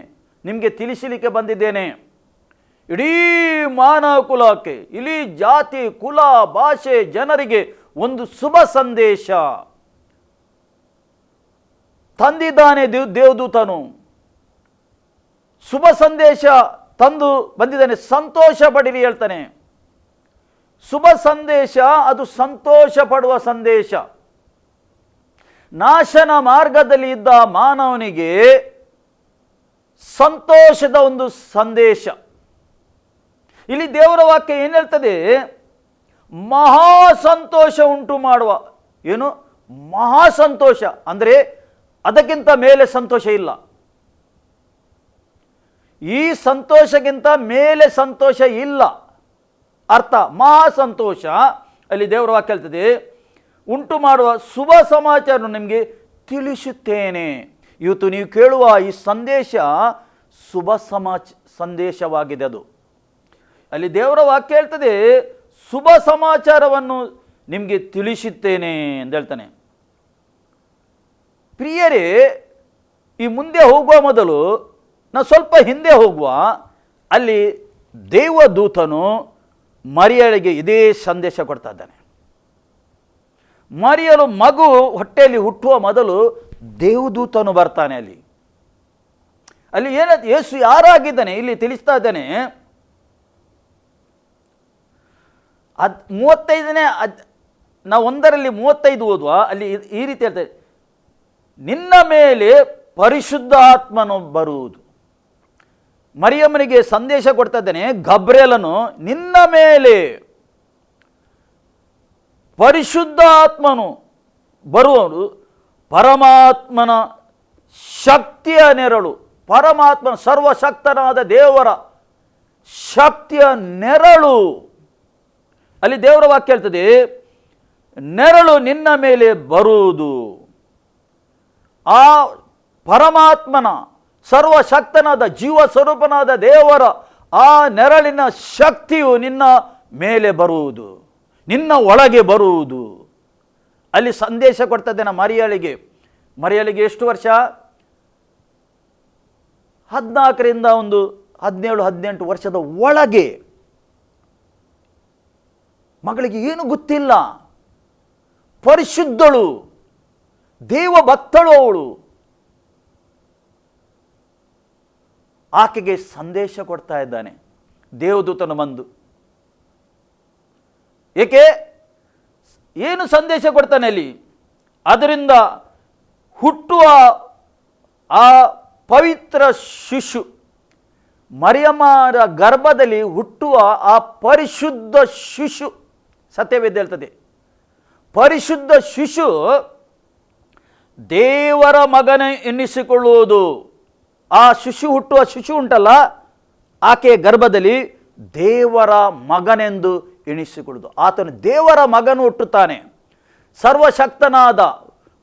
Speaker 3: ನಿಮಗೆ ತಿಳಿಸಲಿಕ್ಕೆ ಬಂದಿದ್ದೇನೆ. ಇಡೀ ಮಾನವ ಕುಲಕ್ಕೆ, ಇಡೀ ಜಾತಿ, ಕುಲ, ಭಾಷೆ ಜನರಿಗೆ ಒಂದು ಶುಭ ಸಂದೇಶ ತಂದಿದ್ದಾನೆ ದೇವದೂತನು. ಶುಭ ಸಂದೇಶ ತಂದು ಬಂದಿದ್ದಾನೆ, ಸಂತೋಷ ಪಡಿರಿ ಹೇಳ್ತಾನೆ. ಶುಭ ಸಂದೇಶ ಅದು ಸಂತೋಷ ಪಡುವ ಸಂದೇಶ. ನಾಶನ ಮಾರ್ಗದಲ್ಲಿ ಇದ್ದ ಮಾನವನಿಗೆ ಸಂತೋಷದ ಒಂದು ಸಂದೇಶ. ಇಲ್ಲಿ ದೇವರ ವಾಕ್ಯ ಏನು ಹೇಳ್ತದೆ, ಮಹಾ ಸಂತೋಷ ಉಂಟು ಮಾಡುವ. ಏನು ಮಹಾ ಸಂತೋಷ ಅಂದರೆ ಅದಕ್ಕಿಂತ ಮೇಲೆ ಸಂತೋಷ ಇಲ್ಲ. ಈ ಸಂತೋಷಕ್ಕಿಂತ ಮೇಲೆ ಸಂತೋಷ ಇಲ್ಲ ಅರ್ಥ. ಮಹಾ ಸಂತೋಷ ಅಲ್ಲಿ ದೇವರ ವಾಕ್ಯ ಹೇಳ್ತದೆ, ಉಂಟು ಮಾಡುವ ಶುಭ ಸಮಾಚಾರ ನಿಮಗೆ ತಿಳಿಸುತ್ತೇನೆ. ಇವತ್ತು ನೀವು ಕೇಳುವ ಈ ಸಂದೇಶ ಶುಭ ಸಂದೇಶವಾಗಿದೆ. ಅದು ಅಲ್ಲಿ ದೇವರ ವಾಕ್ಯ ಹೇಳ್ತದೆ, ಶುಭ ಸಮಾಚಾರವನ್ನು ನಿಮಗೆ ತಿಳಿಸುತ್ತೇನೆ ಅಂತ ಹೇಳ್ತಾನೆ. ಪ್ರಿಯರೇ, ಈ ಮುಂದೆ ಹೋಗುವ ಮೊದಲು ನಾವು ಸ್ವಲ್ಪ ಹಿಂದೆ ಹೋಗುವ. ಅಲ್ಲಿ ದೇವದೂತನು ಮರಿಯಳಿಗೆ ಇದೇ ಸಂದೇಶ ಕೊಡ್ತಾ ಇದ್ದಾನೆ. ಮರಿಯಳು ಮಗು ಹೊಟ್ಟೆಯಲ್ಲಿ ಹುಟ್ಟುವ ಮೊದಲು ದೇವದೂತನು ಬರ್ತಾನೆ. ಅಲ್ಲಿ ಯೇಸು ಯಾರಾಗಿದ್ದಾನೆ ಇಲ್ಲಿ ತಿಳಿಸ್ತಾ ಇದ್ದಾನೆ. 35ನೇ ನಾವು 1:35 ಓದುವ. ಅಲ್ಲಿ ಈ ರೀತಿ ಹೇಳ್ತಾರೆ, ನಿನ್ನ ಮೇಲೆ ಪರಿಶುದ್ಧಾತ್ಮನು ಬರುವುದು. ಮರಿಯಮ್ಮನಿಗೆ ಸಂದೇಶ ಕೊಡ್ತಾ ಇದ್ದಾನೆ ಗಬ್ರಿಯೇಲನು, ನಿನ್ನ ಮೇಲೆ ಪರಿಶುದ್ಧಾತ್ಮನು ಬರುವನು, ಪರಮಾತ್ಮನ ಶಕ್ತಿಯ ನೆರಳು. ಪರಮಾತ್ಮನ ಸರ್ವಶಕ್ತನಾದ ದೇವರ ಶಕ್ತಿಯ ನೆರಳು. ಅಲ್ಲಿ ದೇವರ ವಾಕ್ಯ ಹೇಳ್ತದೆ, ನೆರಳು ನಿನ್ನ ಮೇಲೆ ಬರುವುದು. ಆ ಪರಮಾತ್ಮನ ಸರ್ವಶಕ್ತನಾದ ಜೀವ ಸ್ವರೂಪನಾದ ದೇವರ ಆ ನೆರಳಿನ ಶಕ್ತಿಯು ನಿನ್ನ ಮೇಲೆ ಬರುವುದು, ನಿನ್ನ ಒಳಗೆ ಬರುವುದು. ಅಲ್ಲಿ ಸಂದೇಶ ಕೊಡ್ತದ್ದೇನೆ ಮರಿಯಳಿಗೆ ಎಷ್ಟು ವರ್ಷ? 14ರಿಂದ 17-18 ವರ್ಷದ ಒಳಗೆ. ಮಗಳಿಗೆ ಏನು ಗೊತ್ತಿಲ್ಲ, ಪರಿಶುದ್ಧಳು, ದೇವ ಭಕ್ತಳು ಅವಳು. ಆಕೆಗೆ ಸಂದೇಶ ಕೊಡ್ತಾ ಇದ್ದಾನೆ ದೇವದೂತನು ಬಂದು. ಏಕೆ? ಏನು ಸಂದೇಶ ಕೊಡ್ತಾನೆ ಅಲ್ಲಿ? ಅದರಿಂದ ಹುಟ್ಟುವ ಆ ಪವಿತ್ರ ಶಿಶು, ಮರಿಯಮ್ಮರ ಗರ್ಭದಲ್ಲಿ ಹುಟ್ಟುವ ಆ ಪರಿಶುದ್ಧ ಶಿಶು, ಸತ್ಯವೇದ ಹೇಳ್ತದೆ, ಪರಿಶುದ್ಧ ಶಿಶು ದೇವರ ಮಗನೇ ಎನ್ನಿಸಿಕೊಳ್ಳುವುದು. ಆ ಶಿಶು ಹುಟ್ಟುವ ಶಿಶು ಉಂಟಲ್ಲ, ಆಕೆಯ ಗರ್ಭದಲ್ಲಿ ದೇವರ ಮಗನೆಂದು ಎಣಿಸಿಕೊಳ್ಳುವುದು. ಆತನು ದೇವರ ಮಗನು ಹುಟ್ಟುತ್ತಾನೆ. ಸರ್ವಶಕ್ತನಾದ,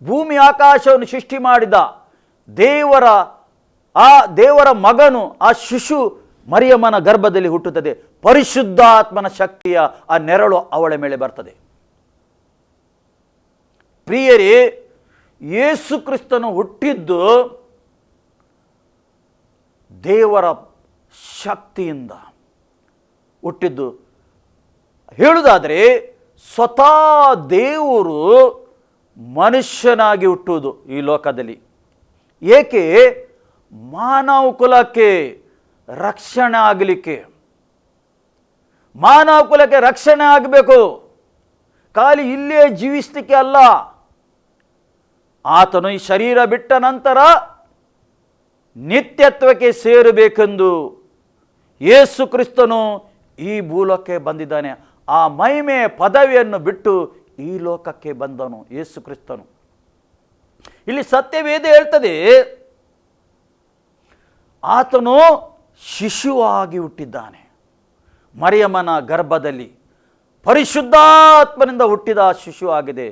Speaker 3: ಭೂಮಿ ಆಕಾಶವನ್ನು ಸೃಷ್ಟಿ ಮಾಡಿದ ದೇವರ ಮಗನು, ಆ ಶಿಶು ಮರಿಯಮ್ಮನ ಗರ್ಭದಲ್ಲಿ ಹುಟ್ಟುತ್ತದೆ. ಪರಿಶುದ್ಧಾತ್ಮನ ಶಕ್ತಿಯ ಆ ನೆರಳು ಅವಳ ಮೇಲೆ ಬರ್ತದೆ. ಪ್ರಿಯರೇ, ಯೇಸು ಕ್ರಿಸ್ತನು ಹುಟ್ಟಿದ್ದು ದೇವರ ಶಕ್ತಿಯಿಂದ ಹುಟ್ಟಿದ್ದು. ಹೇಳುವುದಾದರೆ ಸ್ವತಃ ದೇವರು ಮನುಷ್ಯನಾಗಿ ಹುಟ್ಟುವುದು ಈ ಲೋಕದಲ್ಲಿ. ಏಕೆ? ಮಾನವ ಕುಲಕ್ಕೆ ರಕ್ಷಣೆ ಆಗಲಿಕ್ಕೆ. ಮಾನವ ಕುಲಕ್ಕೆ ರಕ್ಷಣೆ ಆಗಬೇಕು, ಖಾಲಿ ಇಲ್ಲೇ ಜೀವಿಸಲಿಕ್ಕೆ ಅಲ್ಲ. ಆತನು ಈ ಶರೀರ ಬಿಟ್ಟ ನಂತರ ನಿತ್ಯತ್ವಕ್ಕೆ ಸೇರಬೇಕೆಂದು ಯೇಸು ಕ್ರಿಸ್ತನು ಈ ಭೂಲೋಕಕ್ಕೆ ಬಂದಿದ್ದಾನೆ. ಆ ಮಹಿಮೆ ಪದವಿಯನ್ನು ಬಿಟ್ಟು ಈ ಲೋಕಕ್ಕೆ ಬಂದನು ಯೇಸು ಕ್ರಿಸ್ತನು. ಇಲ್ಲಿ ಸತ್ಯವೇದ ಹೇಳ್ತದೆ, ಆತನು ಶಿಶುವಾಗಿ ಹುಟ್ಟಿದ್ದಾನೆ ಮರಿಯಮ್ಮನ ಗರ್ಭದಲ್ಲಿ. ಪರಿಶುದ್ಧಾತ್ಮನಿಂದ ಹುಟ್ಟಿದ ಶಿಶು ಆಗಿದೆ,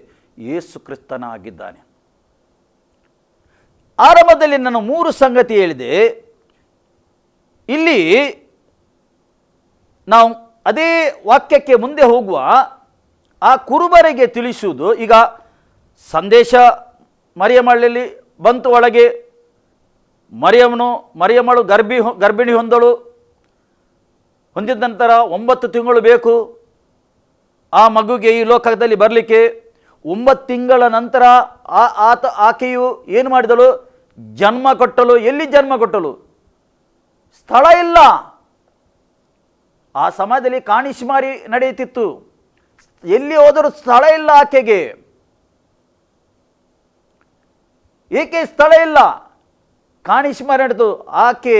Speaker 3: ಯೇಸು ಕ್ರಿಸ್ತನಾಗಿದ್ದಾನೆ. ಆರಂಭದಲ್ಲಿ ನಾನು 3 ಸಂಗತಿ ಹೇಳಿದೆ. ಇಲ್ಲಿ ನಾವು ಅದೇ ವಾಕ್ಯಕ್ಕೆ ಮುಂದೆ ಹೋಗುವ ಆ ಕುರುಬರಿಗೆ ತಿಳಿಸುವುದು. ಈಗ ಸಂದೇಶ ಮರಿಯಮ್ಮಳಲ್ಲಿ ಬಂತು ಒಳಗೆ. ಮರಿಯಮ್ಮಳು ಗರ್ಭಿಣಿ ಹೊಂದಿದ ನಂತರ 9 ತಿಂಗಳು ಬೇಕು ಆ ಮಗುಗೆ ಈ ಲೋಕದಲ್ಲಿ ಬರಲಿಕ್ಕೆ. 9 ತಿಂಗಳ ನಂತರ ಆಕೆಯು ಏನು ಮಾಡಿದಳು? ಜನ್ಮ ಕೊಟ್ಟಳು. ಎಲ್ಲಿ ಜನ್ಮ ಕೊಟ್ಟಳು? ಸ್ಥಳ ಇಲ್ಲ. ಆ ಸಮಯದಲ್ಲಿ ಕಾಣಿಸ್ಮಾರಿ ನಡೆಯುತ್ತಿತ್ತು. ಎಲ್ಲಿ ಹೋದರೂ ಸ್ಥಳ ಇಲ್ಲ ಆಕೆಗೆ. ಏಕೆ ಸ್ಥಳ ಇಲ್ಲ? ಕಾಣಿಸ್ಮಾರಿ ನಡೆದು ಆಕೆ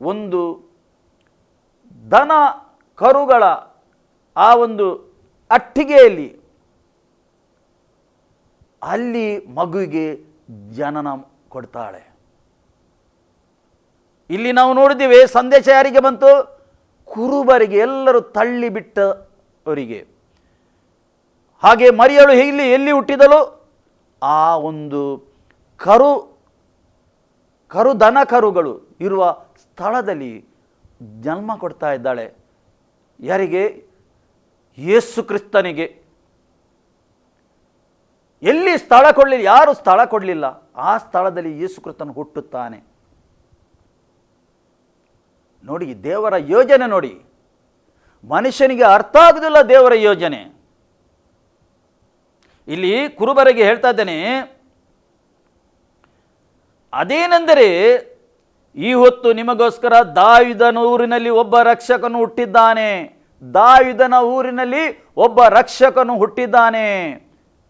Speaker 3: ಒಂದು ದನ ಕರುಗಳ ಆ ಒಂದು ಅಟ್ಟಿಗೆಯಲ್ಲಿ ಅಲ್ಲಿ ಮಗುವಿಗೆ ಜನನ ಕೊಡ್ತಾಳೆ. ಇಲ್ಲಿ ನಾವು ನೋಡಿದ್ದೇವೆ ಸಂದೇಶ ಯಾರಿಗೆ ಬಂತು? ಕುರುಬರಿಗೆ, ಎಲ್ಲರೂ ತಳ್ಳಿಬಿಟ್ಟವರಿಗೆ. ಹಾಗೆ ಮರಿಯಳು ಎಲ್ಲಿ ಹುಟ್ಟಿದಳು? ಆ ಒಂದು ದನ ಕರುಗಳು ಇರುವ ಸ್ಥಳದಲ್ಲಿ ಜನ್ಮ ಕೊಡ್ತಾ ಇದ್ದಾಳೆ. ಯಾರಿಗೆ? ಯೇಸು ಕ್ರಿಸ್ತನಿಗೆ. ಎಲ್ಲಿ ಸ್ಥಳ ಕೊಡಲಿಲ್ಲ, ಯಾರು ಸ್ಥಳ ಕೊಡಲಿಲ್ಲ, ಆ ಸ್ಥಳದಲ್ಲಿ ಯೇಸು ಕ್ರಿಸ್ತನು ಹುಟ್ಟುತ್ತಾನೆ. ನೋಡಿ ದೇವರ ಯೋಜನೆ, ನೋಡಿ ಮನುಷ್ಯನಿಗೆ ಅರ್ಥ ಆಗುವುದಿಲ್ಲ ದೇವರ ಯೋಜನೆ. ಇಲ್ಲಿ ಕುರುಬರಿಗೆ ಹೇಳ್ತಾ ಇದ್ದೇನೆ, ಅದೇನೆಂದರೆ ಈ ಹೊತ್ತು ನಿಮಗೋಸ್ಕರ ದಾವೀದನ ಊರಿನಲ್ಲಿ ಒಬ್ಬ ರಕ್ಷಕನು ಹುಟ್ಟಿದ್ದಾನೆ. ದಾವೀದನ ಊರಿನಲ್ಲಿ ಒಬ್ಬ ರಕ್ಷಕನು ಹುಟ್ಟಿದ್ದಾನೆ.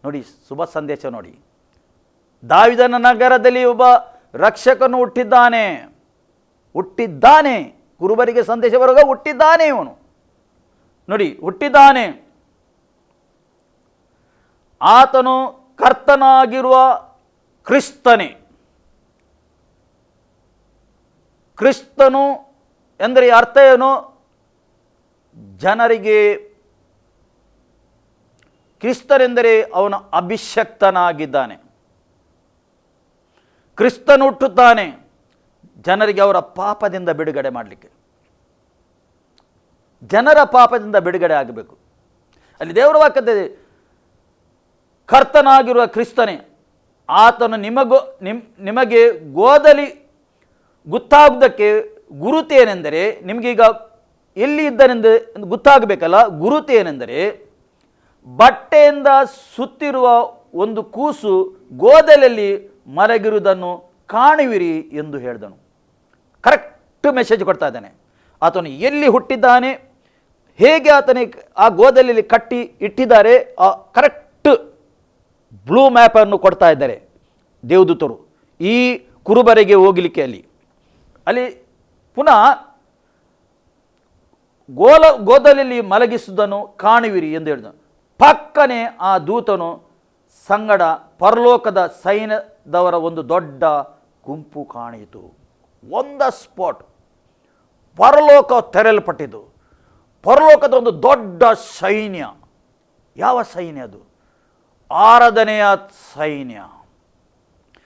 Speaker 3: ನೋಡಿ ಶುಭ ಸಂದೇಶ ನೋಡಿ. ದಾವೀದನ ನಗರದಲ್ಲಿ ಒಬ್ಬ ರಕ್ಷಕನು ಹುಟ್ಟಿದ್ದಾನೆ. ಕುರುಬರಿಗೆ ಸಂದೇಶ ಬರುವಾಗ ಹುಟ್ಟಿದ್ದಾನೆ ಇವನು. ನೋಡಿ ಹುಟ್ಟಿದ್ದಾನೆ. ಆತನು ಕರ್ತನಾಗಿರುವ ಕ್ರಿಸ್ತನೇ. ಕ್ರಿಸ್ತನು ಎಂದರೆ ಅರ್ಥ ಏನು? ಜನರಿಗೆ ಕ್ರಿಸ್ತನೆಂದರೆ ಅವನು ಅಭಿಷಕ್ತನಾಗಿದ್ದಾನೆ. ಕ್ರಿಸ್ತನು ಹುಟ್ಟುತ್ತಾನೆ ಜನರಿಗೆ ಅವರ ಪಾಪದಿಂದ ಬಿಡುಗಡೆ ಮಾಡಲಿಕ್ಕೆ. ಜನರ ಪಾಪದಿಂದ ಬಿಡುಗಡೆ ಆಗಬೇಕು. ಅಲ್ಲಿ ದೇವರ ವಾಕ್ಯದ ಕರ್ತನಾಗಿರುವ ಕ್ರಿಸ್ತನೇ, ಆತನು ನಿಮಗೆ ಗೋದಲಿ ಗೊತ್ತಾಗುವುದಕ್ಕೆ ಗುರುತೇನೆಂದರೆ, ನಿಮಗೀಗ ಎಲ್ಲಿ ಇದ್ದಾನೆಂದು ಗೊತ್ತಾಗಬೇಕಲ್ಲ, ಗುರುತೇನೆಂದರೆ ಬಟ್ಟೆಯಿಂದ ಸುತ್ತಿರುವ ಒಂದು ಕೂಸು ಗೋದಲಲ್ಲಿ ಮಲಗಿರುವುದನ್ನು ಕಾಣುವಿರಿ ಎಂದು ಹೇಳಿದನು. ಕರೆಕ್ಟ್ ಮೆಸೇಜ್ ಕೊಡ್ತಾ ಇದ್ದಾನೆ. ಆತನು ಎಲ್ಲಿ ಹುಟ್ಟಿದ್ದಾನೆ, ಹೇಗೆ ಆತನಿಗೆ ಆ ಗೋದಲಲ್ಲಿ ಕಟ್ಟಿ ಇಟ್ಟಿದ್ದಾರೆ, ಆ ಕರೆಕ್ಟ್ ಬ್ಲೂ ಮ್ಯಾಪನ್ನು ಕೊಡ್ತಾ ಇದ್ದಾರೆ ದೇವದೂತರು ಈ ಕುರುಬರಿಗೆ ಹೋಗಲಿಕ್ಕೆ. ಅಲ್ಲಿ ಪುನಃ ಗೋದಲಲ್ಲಿ ಮಲಗಿಸುವುದನ್ನು ಕಾಣುವಿರಿ ಎಂದು ಹೇಳಿದನು. ಪಕ್ಕನೆ ಆ ದೂತನು ಸಂಗಡ ಪರಲೋಕದ ಸೈನ್ಯದವರ ಒಂದು ದೊಡ್ಡ ಗುಂಪು ಕಾಣಿತು. ಒಂದ ಸ್ಪಾಟ್ ಪರಲೋಕ ತೆರೆಯಲ್ಪಟ್ಟಿತು. ಪರಲೋಕದ ಒಂದು ದೊಡ್ಡ ಸೈನ್ಯ. ಯಾವ ಸೈನ್ಯ ಅದು? ಆರಾಧನೆಯ ಸೈನ್ಯ.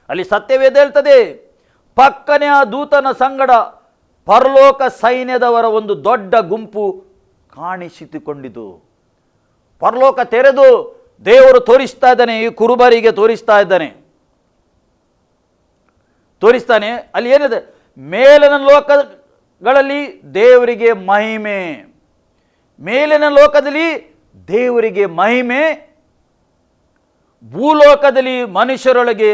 Speaker 3: ಅಲ್ಲಿ ಸತ್ಯವೇದ ಹೇಳ್ತದೆ, ಪಕ್ಕನೆ ಆ ದೂತನ ಸಂಗಡ ಪರಲೋಕ ಸೈನ್ಯದವರ ಒಂದು ದೊಡ್ಡ ಗುಂಪು ಕಾಣಿಸಿಕೊಂಡಿತು. ಪರಲೋಕ ತೆರೆದು ದೇವರು ತೋರಿಸ್ತಾ ಇದ್ದಾನೆ, ಈ ಕುರುಬರಿಗೆ ತೋರಿಸ್ತಾನೆ. ಅಲ್ಲಿ ಏನಿದೆ? ಮೇಲಿನ ಲೋಕಗಳಲ್ಲಿ ದೇವರಿಗೆ ಮಹಿಮೆ, ಮೇಲಿನ ಲೋಕದಲ್ಲಿ ದೇವರಿಗೆ ಮಹಿಮೆ, ಭೂಲೋಕದಲ್ಲಿ ಮನುಷ್ಯರೊಳಗೆ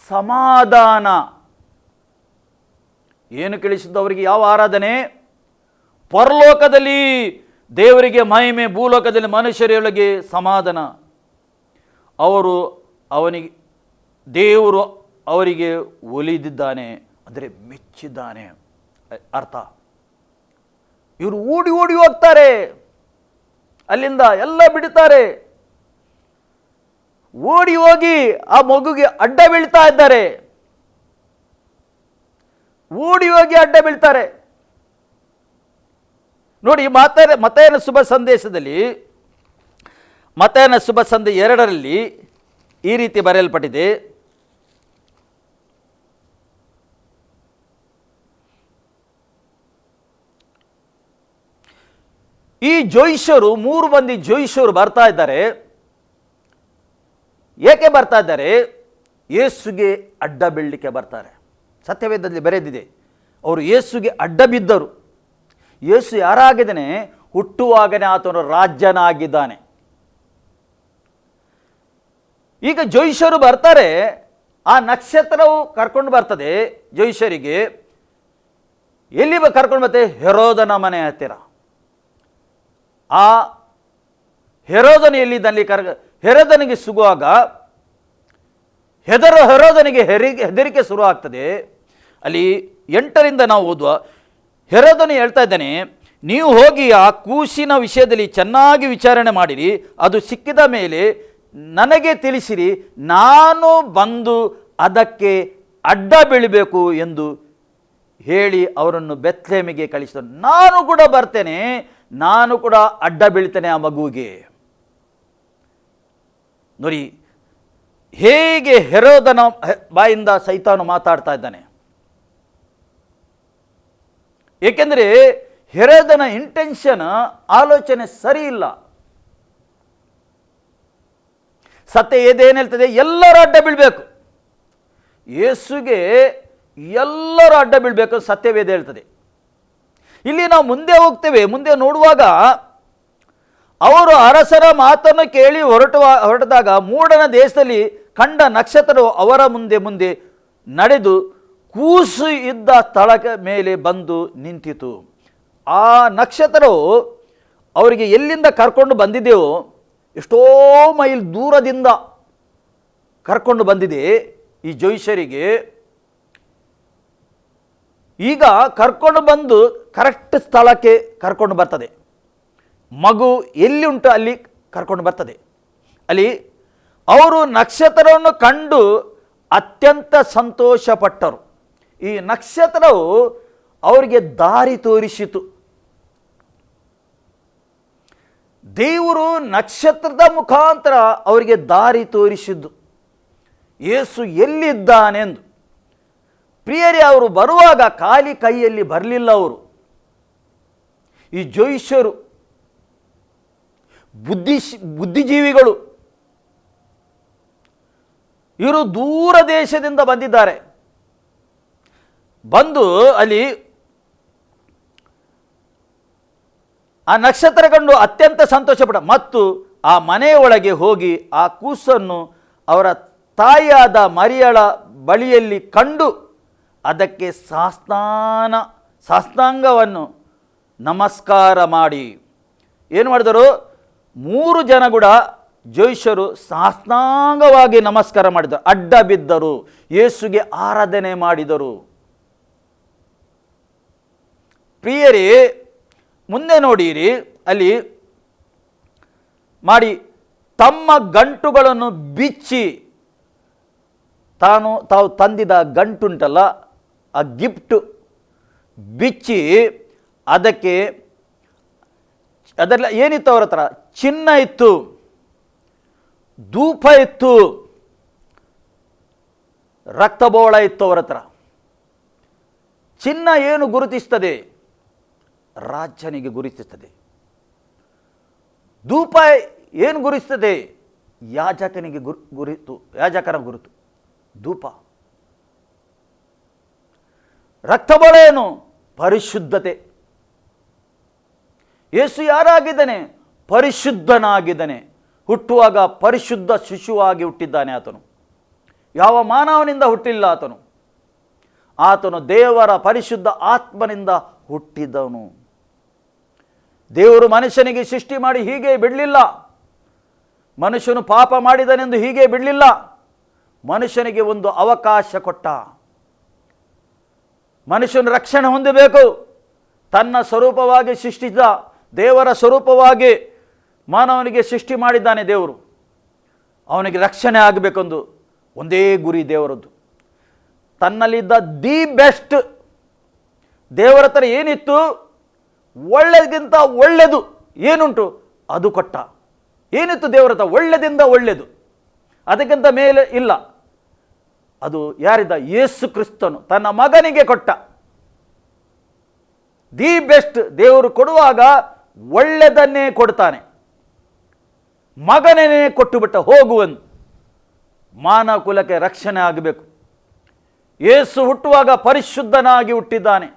Speaker 3: ಸಮಾಧಾನ. ಏನು ಕೇಳಿಸಿದ್ದು ಅವರಿಗೆ? ಯಾವ ಆರಾಧನೆ? ಪರಲೋಕದಲ್ಲಿ ದೇವರಿಗೆ ಮಹಿಮೆ, ಭೂಲೋಕದಲ್ಲಿ ಮನುಷ್ಯರೊಳಗೆ ಸಮಾಧಾನ. ದೇವರು ಅವರಿಗೆ ಒಲಿದಿದ್ದಾನೆ, ಅಂದರೆ ಮೆಚ್ಚಿದ್ದಾನೆ. ಅರ್ಥ, ಇವರು ಓಡಿ ಹೋಗ್ತಾರೆ, ಅಲ್ಲಿಂದ ಎಲ್ಲ ಬಿಡುತ್ತಾರೆ, ಓಡಿ ಹೋಗಿ ಆ ಮಗುಗೆ ಅಡ್ಡ ಬೀಳ್ತಾ ಇದ್ದಾರೆ, ಓಡಿ ಹೋಗಿ ಅಡ್ಡ ಬೀಳ್ತಾರೆ. ನೋಡಿ, ಮತ್ತಾಯನ ಶುಭ ಸಂದೇಶದಲ್ಲಿ, ಮತ್ತಾಯನ ಶುಭ ಸಂದೇಶ 2 ಈ ರೀತಿ ಬರೆಯಲ್ಪಟ್ಟಿದೆ. ಈ ಜೋಯಿಷರು 3 ಮಂದಿ ಜೋಯಿಷರು ಬರ್ತಾ ಇದ್ದಾರೆ. ಏಕೆ ಬರ್ತಾ ಇದ್ದಾರೆ? ಯೇಸುಗೆ ಅಡ್ಡ ಬೀಳಲಿಕ್ಕೆ ಬರ್ತಾರೆ. ಸತ್ಯವೇದದಲ್ಲಿ ಬರೆದಿದೆ, ಅವರು ಯೇಸುಗೆ ಅಡ್ಡ ಬಿದ್ದರು. ಯೇಸು ಯಾರಾಗಿದ್ದಾನೆ? ಹುಟ್ಟುವಾಗನೇ ಆತನು ರಾಜ್ಯನಾಗಿದ್ದಾನೆ. ಈಗ ಜೋಯಿಷರು ಬರ್ತಾರೆ, ಆ ನಕ್ಷತ್ರವು ಕರ್ಕೊಂಡು ಬರ್ತದೆ ಜೋಯಿಷರಿಗೆ. ಎಲ್ಲಿ ಕರ್ಕೊಂಡು ಬರ್ತದೆ? ಹೆರೋದನ ಮನೆ ಹತ್ತಿರ. ಆ ಹೆರೋದನ ಎಲ್ಲಿದ್ದಲ್ಲಿ ಹೆರೋದನಿಗೆ ಸಿಗುವಾಗ ಹೆರೋದನಿಗೆ ಹೆದರಿಕೆ ಶುರು ಆಗ್ತದೆ. ಅಲ್ಲಿ 8ರಿಂದ ನಾವು ಓದುವ. ಹೆರೋದನು ಹೇಳ್ತಾ ಇದ್ದಾನೆ, ನೀವು ಹೋಗಿ ಆ ಕೂಸಿನ ವಿಷಯದಲ್ಲಿ ಚೆನ್ನಾಗಿ ವಿಚಾರಣೆ ಮಾಡಿರಿ, ಅದು ಸಿಕ್ಕಿದ ಮೇಲೆ ನನಗೆ ತಿಳಿಸಿರಿ, ನಾನು ಬಂದು ಅದಕ್ಕೆ ಅಡ್ಡ ಬೀಳಬೇಕು ಎಂದು ಹೇಳಿ ಅವರನ್ನು ಬೆತ್ಲೆಹೇಮಿಗೆ ಕಳಿಸಿದನು. ನಾನು ಕೂಡ ಬರ್ತೇನೆ, ನಾನು ಕೂಡ ಅಡ್ಡ ಬೀಳ್ತೇನೆ ಆ ಮಗುವಿಗೆ. ನೋಡಿ ಹೇಗೆ ಹೆರೋದನ ಬಾಯಿಂದ ಸೈತಾನು ಮಾತಾಡ್ತಾ ಇದ್ದಾನೆ. ಏಕೆಂದರೆ ಹೆರೋದನ ಇಂಟೆನ್ಷನ್, ಆಲೋಚನೆ ಸರಿ ಇಲ್ಲ. ಸತ್ಯ ಏನ್ ಹೇಳ್ತದೆ? ಎಲ್ಲರೂ ಅಡ್ಡ ಬೀಳ್ಬೇಕು, ಯೇಸುಗೆ ಎಲ್ಲರೂ ಅಡ್ಡ ಬೀಳ್ಬೇಕು, ಸತ್ಯವೇದ ಹೇಳ್ತದೆ. ಇಲ್ಲಿ ನಾವು ಮುಂದೆ ಹೋಗ್ತೇವೆ. ಮುಂದೆ ನೋಡುವಾಗ ಅವರು ಅರಸರ ಮಾತನ್ನು ಕೇಳಿ ಹೊರಟದಾಗ ಮೂಡನ ದೇಶದಲ್ಲಿ ಕಂಡ ನಕ್ಷತ್ರವು ಅವರ ಮುಂದೆ ನಡೆದು ಕೂಸು ಇದ್ದ ಸ್ಥಳದ ಮೇಲೆ ಬಂದು ನಿಂತಿತು. ಆ ನಕ್ಷತ್ರವು ಅವರಿಗೆ ಎಲ್ಲಿಂದ ಕರ್ಕೊಂಡು ಬಂದಿದೆಯೋ, ಎಷ್ಟೋ ಮೈಲ್ ದೂರದಿಂದ ಕರ್ಕೊಂಡು ಬಂದಿದೆ ಈ ಜೋಯಿಷರಿಗೆ. ಈಗ ಕರ್ಕೊಂಡು ಬಂದು ಕರೆಕ್ಟ್ ಸ್ಥಳಕ್ಕೆ ಕರ್ಕೊಂಡು ಬರ್ತದೆ. ಮಗು ಎಲ್ಲಿ ಉಂಟು ಅಲ್ಲಿ ಕರ್ಕೊಂಡು ಬರ್ತದೆ. ಅಲ್ಲಿ ಅವರು ನಕ್ಷತ್ರವನ್ನು ಕಂಡು ಅತ್ಯಂತ ಸಂತೋಷಪಟ್ಟರು. ಈ ನಕ್ಷತ್ರವು ಅವರಿಗೆ ದಾರಿ ತೋರಿಸಿತು. ದೇವರು ನಕ್ಷತ್ರದ ಮುಖಾಂತರ ಅವರಿಗೆ ದಾರಿ ತೋರಿಸಿದ್ದು, ಯೇಸು ಎಲ್ಲಿದ್ದಾನೆಂದು. ಪ್ರಿಯರೇ, ಅವರು ಬರುವಾಗ ಖಾಲಿ ಕೈಯಲ್ಲಿ ಬರಲಿಲ್ಲ. ಅವರು ಈ ಜೋಯಿಷ್ಯರು ಬುದ್ಧಿಜೀವಿಗಳು, ಇವರು ದೂರ ದೇಶದಿಂದ ಬಂದಿದ್ದಾರೆ. ಬಂದು ಅಲ್ಲಿ ಆ ನಕ್ಷತ್ರ ಕಂಡು ಅತ್ಯಂತ ಸಂತೋಷಪಡ ಮತ್ತು ಆ ಮನೆಯೊಳಗೆ ಹೋಗಿ ಆ ಕೂಸನ್ನು ಅವರ ತಾಯಿಯಾದ ಮರಿಯಳ ಬಳಿಯಲ್ಲಿ ಕಂಡು ಅದಕ್ಕೆ ಸಾಷ್ಟಾಂಗವನ್ನು ನಮಸ್ಕಾರ ಮಾಡಿ ಏನು ಮಾಡಿದರು? 3 ಜನ ಕೂಡ ಜೋಯಿಷರು ಸಾಷ್ಟಾಂಗವಾಗಿ ನಮಸ್ಕಾರ ಮಾಡಿದರು, ಅಡ್ಡ ಬಿದ್ದರು, ಯೇಸುಗೆ ಆರಾಧನೆ ಮಾಡಿದರು. ಪ್ರಿಯರೇ, ಮುಂದೆ ನೋಡಿರಿ, ಅಲ್ಲಿ ಮಾಡಿ ತಮ್ಮ ಗಂಟುಗಳನ್ನು ಬಿಚ್ಚಿ ತಾವು ತಂದಿದ ಗಂಟುಂಟಲ್ಲ ಆ ಗಿಫ್ಟ್ ಬಿಚ್ಚಿ ಅದೆಲ್ಲ ಏನಿತ್ತು ಅವ್ರ ಹತ್ರ? ಚಿನ್ನ ಇತ್ತು, ಧೂಪ ಇತ್ತು, ರಕ್ತಬೋಳ ಇತ್ತು ಅವರ ಹತ್ರ. ಚಿನ್ನ ಏನು ಗುರುತಿಸ್ತದೆ? ರಾಜನಿಗೆ ಗುರುತಿಸ್ತದೆ. ಧೂಪ ಏನು ಗುರುತಿಸ್ತದೆ? ಯಾಜಕನಿಗೆ ಯಾಜಕನ ಗುರುತು ಧೂಪ. ರಕ್ತಬೋಳ ಏನು? ಪರಿಶುದ್ಧತೆ. ಯೇಸು ಯಾರಾಗಿದ್ದಾನೆ? ಪರಿಶುದ್ಧನಾಗಿದ್ದಾನೆ. ಹುಟ್ಟುವಾಗ ಪರಿಶುದ್ಧ ಶಿಶುವಾಗಿ ಹುಟ್ಟಿದ್ದಾನೆ ಆತನು. ಯಾವ ಮಾನವನಿಂದ ಹುಟ್ಟಿಲ್ಲ ಆತನು ದೇವರ ಪರಿಶುದ್ಧ ಆತ್ಮನಿಂದ ಹುಟ್ಟಿದವನು. ದೇವರು ಮನುಷ್ಯನಿಗೆ ಸೃಷ್ಟಿ ಮಾಡಿ ಹೀಗೆ ಬಿಡಲಿಲ್ಲ. ಮನುಷ್ಯನು ಪಾಪ ಮಾಡಿದನೆಂದು ಹೀಗೆ ಬಿಡಲಿಲ್ಲ. ಮನುಷ್ಯನಿಗೆ ಒಂದು ಅವಕಾಶ ಕೊಟ್ಟ. ಮನುಷ್ಯನು ರಕ್ಷಣೆ ಹೊಂದಬೇಕು. ತನ್ನ ಸ್ವರೂಪವಾಗಿ ಸೃಷ್ಟಿಸಿದ ದೇವರ ಸ್ವರೂಪವಾಗಿ ಮಾನವನಿಗೆ ಸೃಷ್ಟಿ ಮಾಡಿದ್ದಾನೆ ದೇವರು. ಅವನಿಗೆ ರಕ್ಷಣೆ ಆಗಬೇಕೆಂದು ಒಂದೇ ಗುರಿ ದೇವರದ್ದು. ತನ್ನಲ್ಲಿದ್ದ ದಿ ಬೆಸ್ಟ್, ದೇವರ ಹತ್ರ ಏನಿತ್ತು? ಒಳ್ಳೆದಕ್ಕಿಂತ ಒಳ್ಳೆಯದು ಏನುಂಟು ಅದು ಕೊಟ್ಟ. ಏನಿತ್ತು ದೇವರ ಹತ್ರ? ಒಳ್ಳೆದಿಂದ ಒಳ್ಳೆಯದು, ಅದಕ್ಕಿಂತ ಮೇಲೆ ಇಲ್ಲ. ಅದು ಯಾರಿದ್ದ? ಯೇಸು ಕ್ರಿಸ್ತನು ತನ್ನ ಮಗನಿಗೆ ಕೊಟ್ಟ. The best. ದೇವರು ಕೊಡುವಾಗ ಒಳ್ಳೆಯದನ್ನೇ ಕೊಡ್ತಾನೆ. ಮಗನೇ ಕೊಟ್ಟು ಬಿಟ್ಟ, ಹೋಗುವಂದು. ಮಾನವ ಕುಲಕ್ಕೆ ರಕ್ಷಣೆ ಆಗಬೇಕು. ಯೇಸು ಹುಟ್ಟುವಾಗ ಪರಿಶುದ್ಧನಾಗಿ ಹುಟ್ಟಿದ್ದಾನೆ.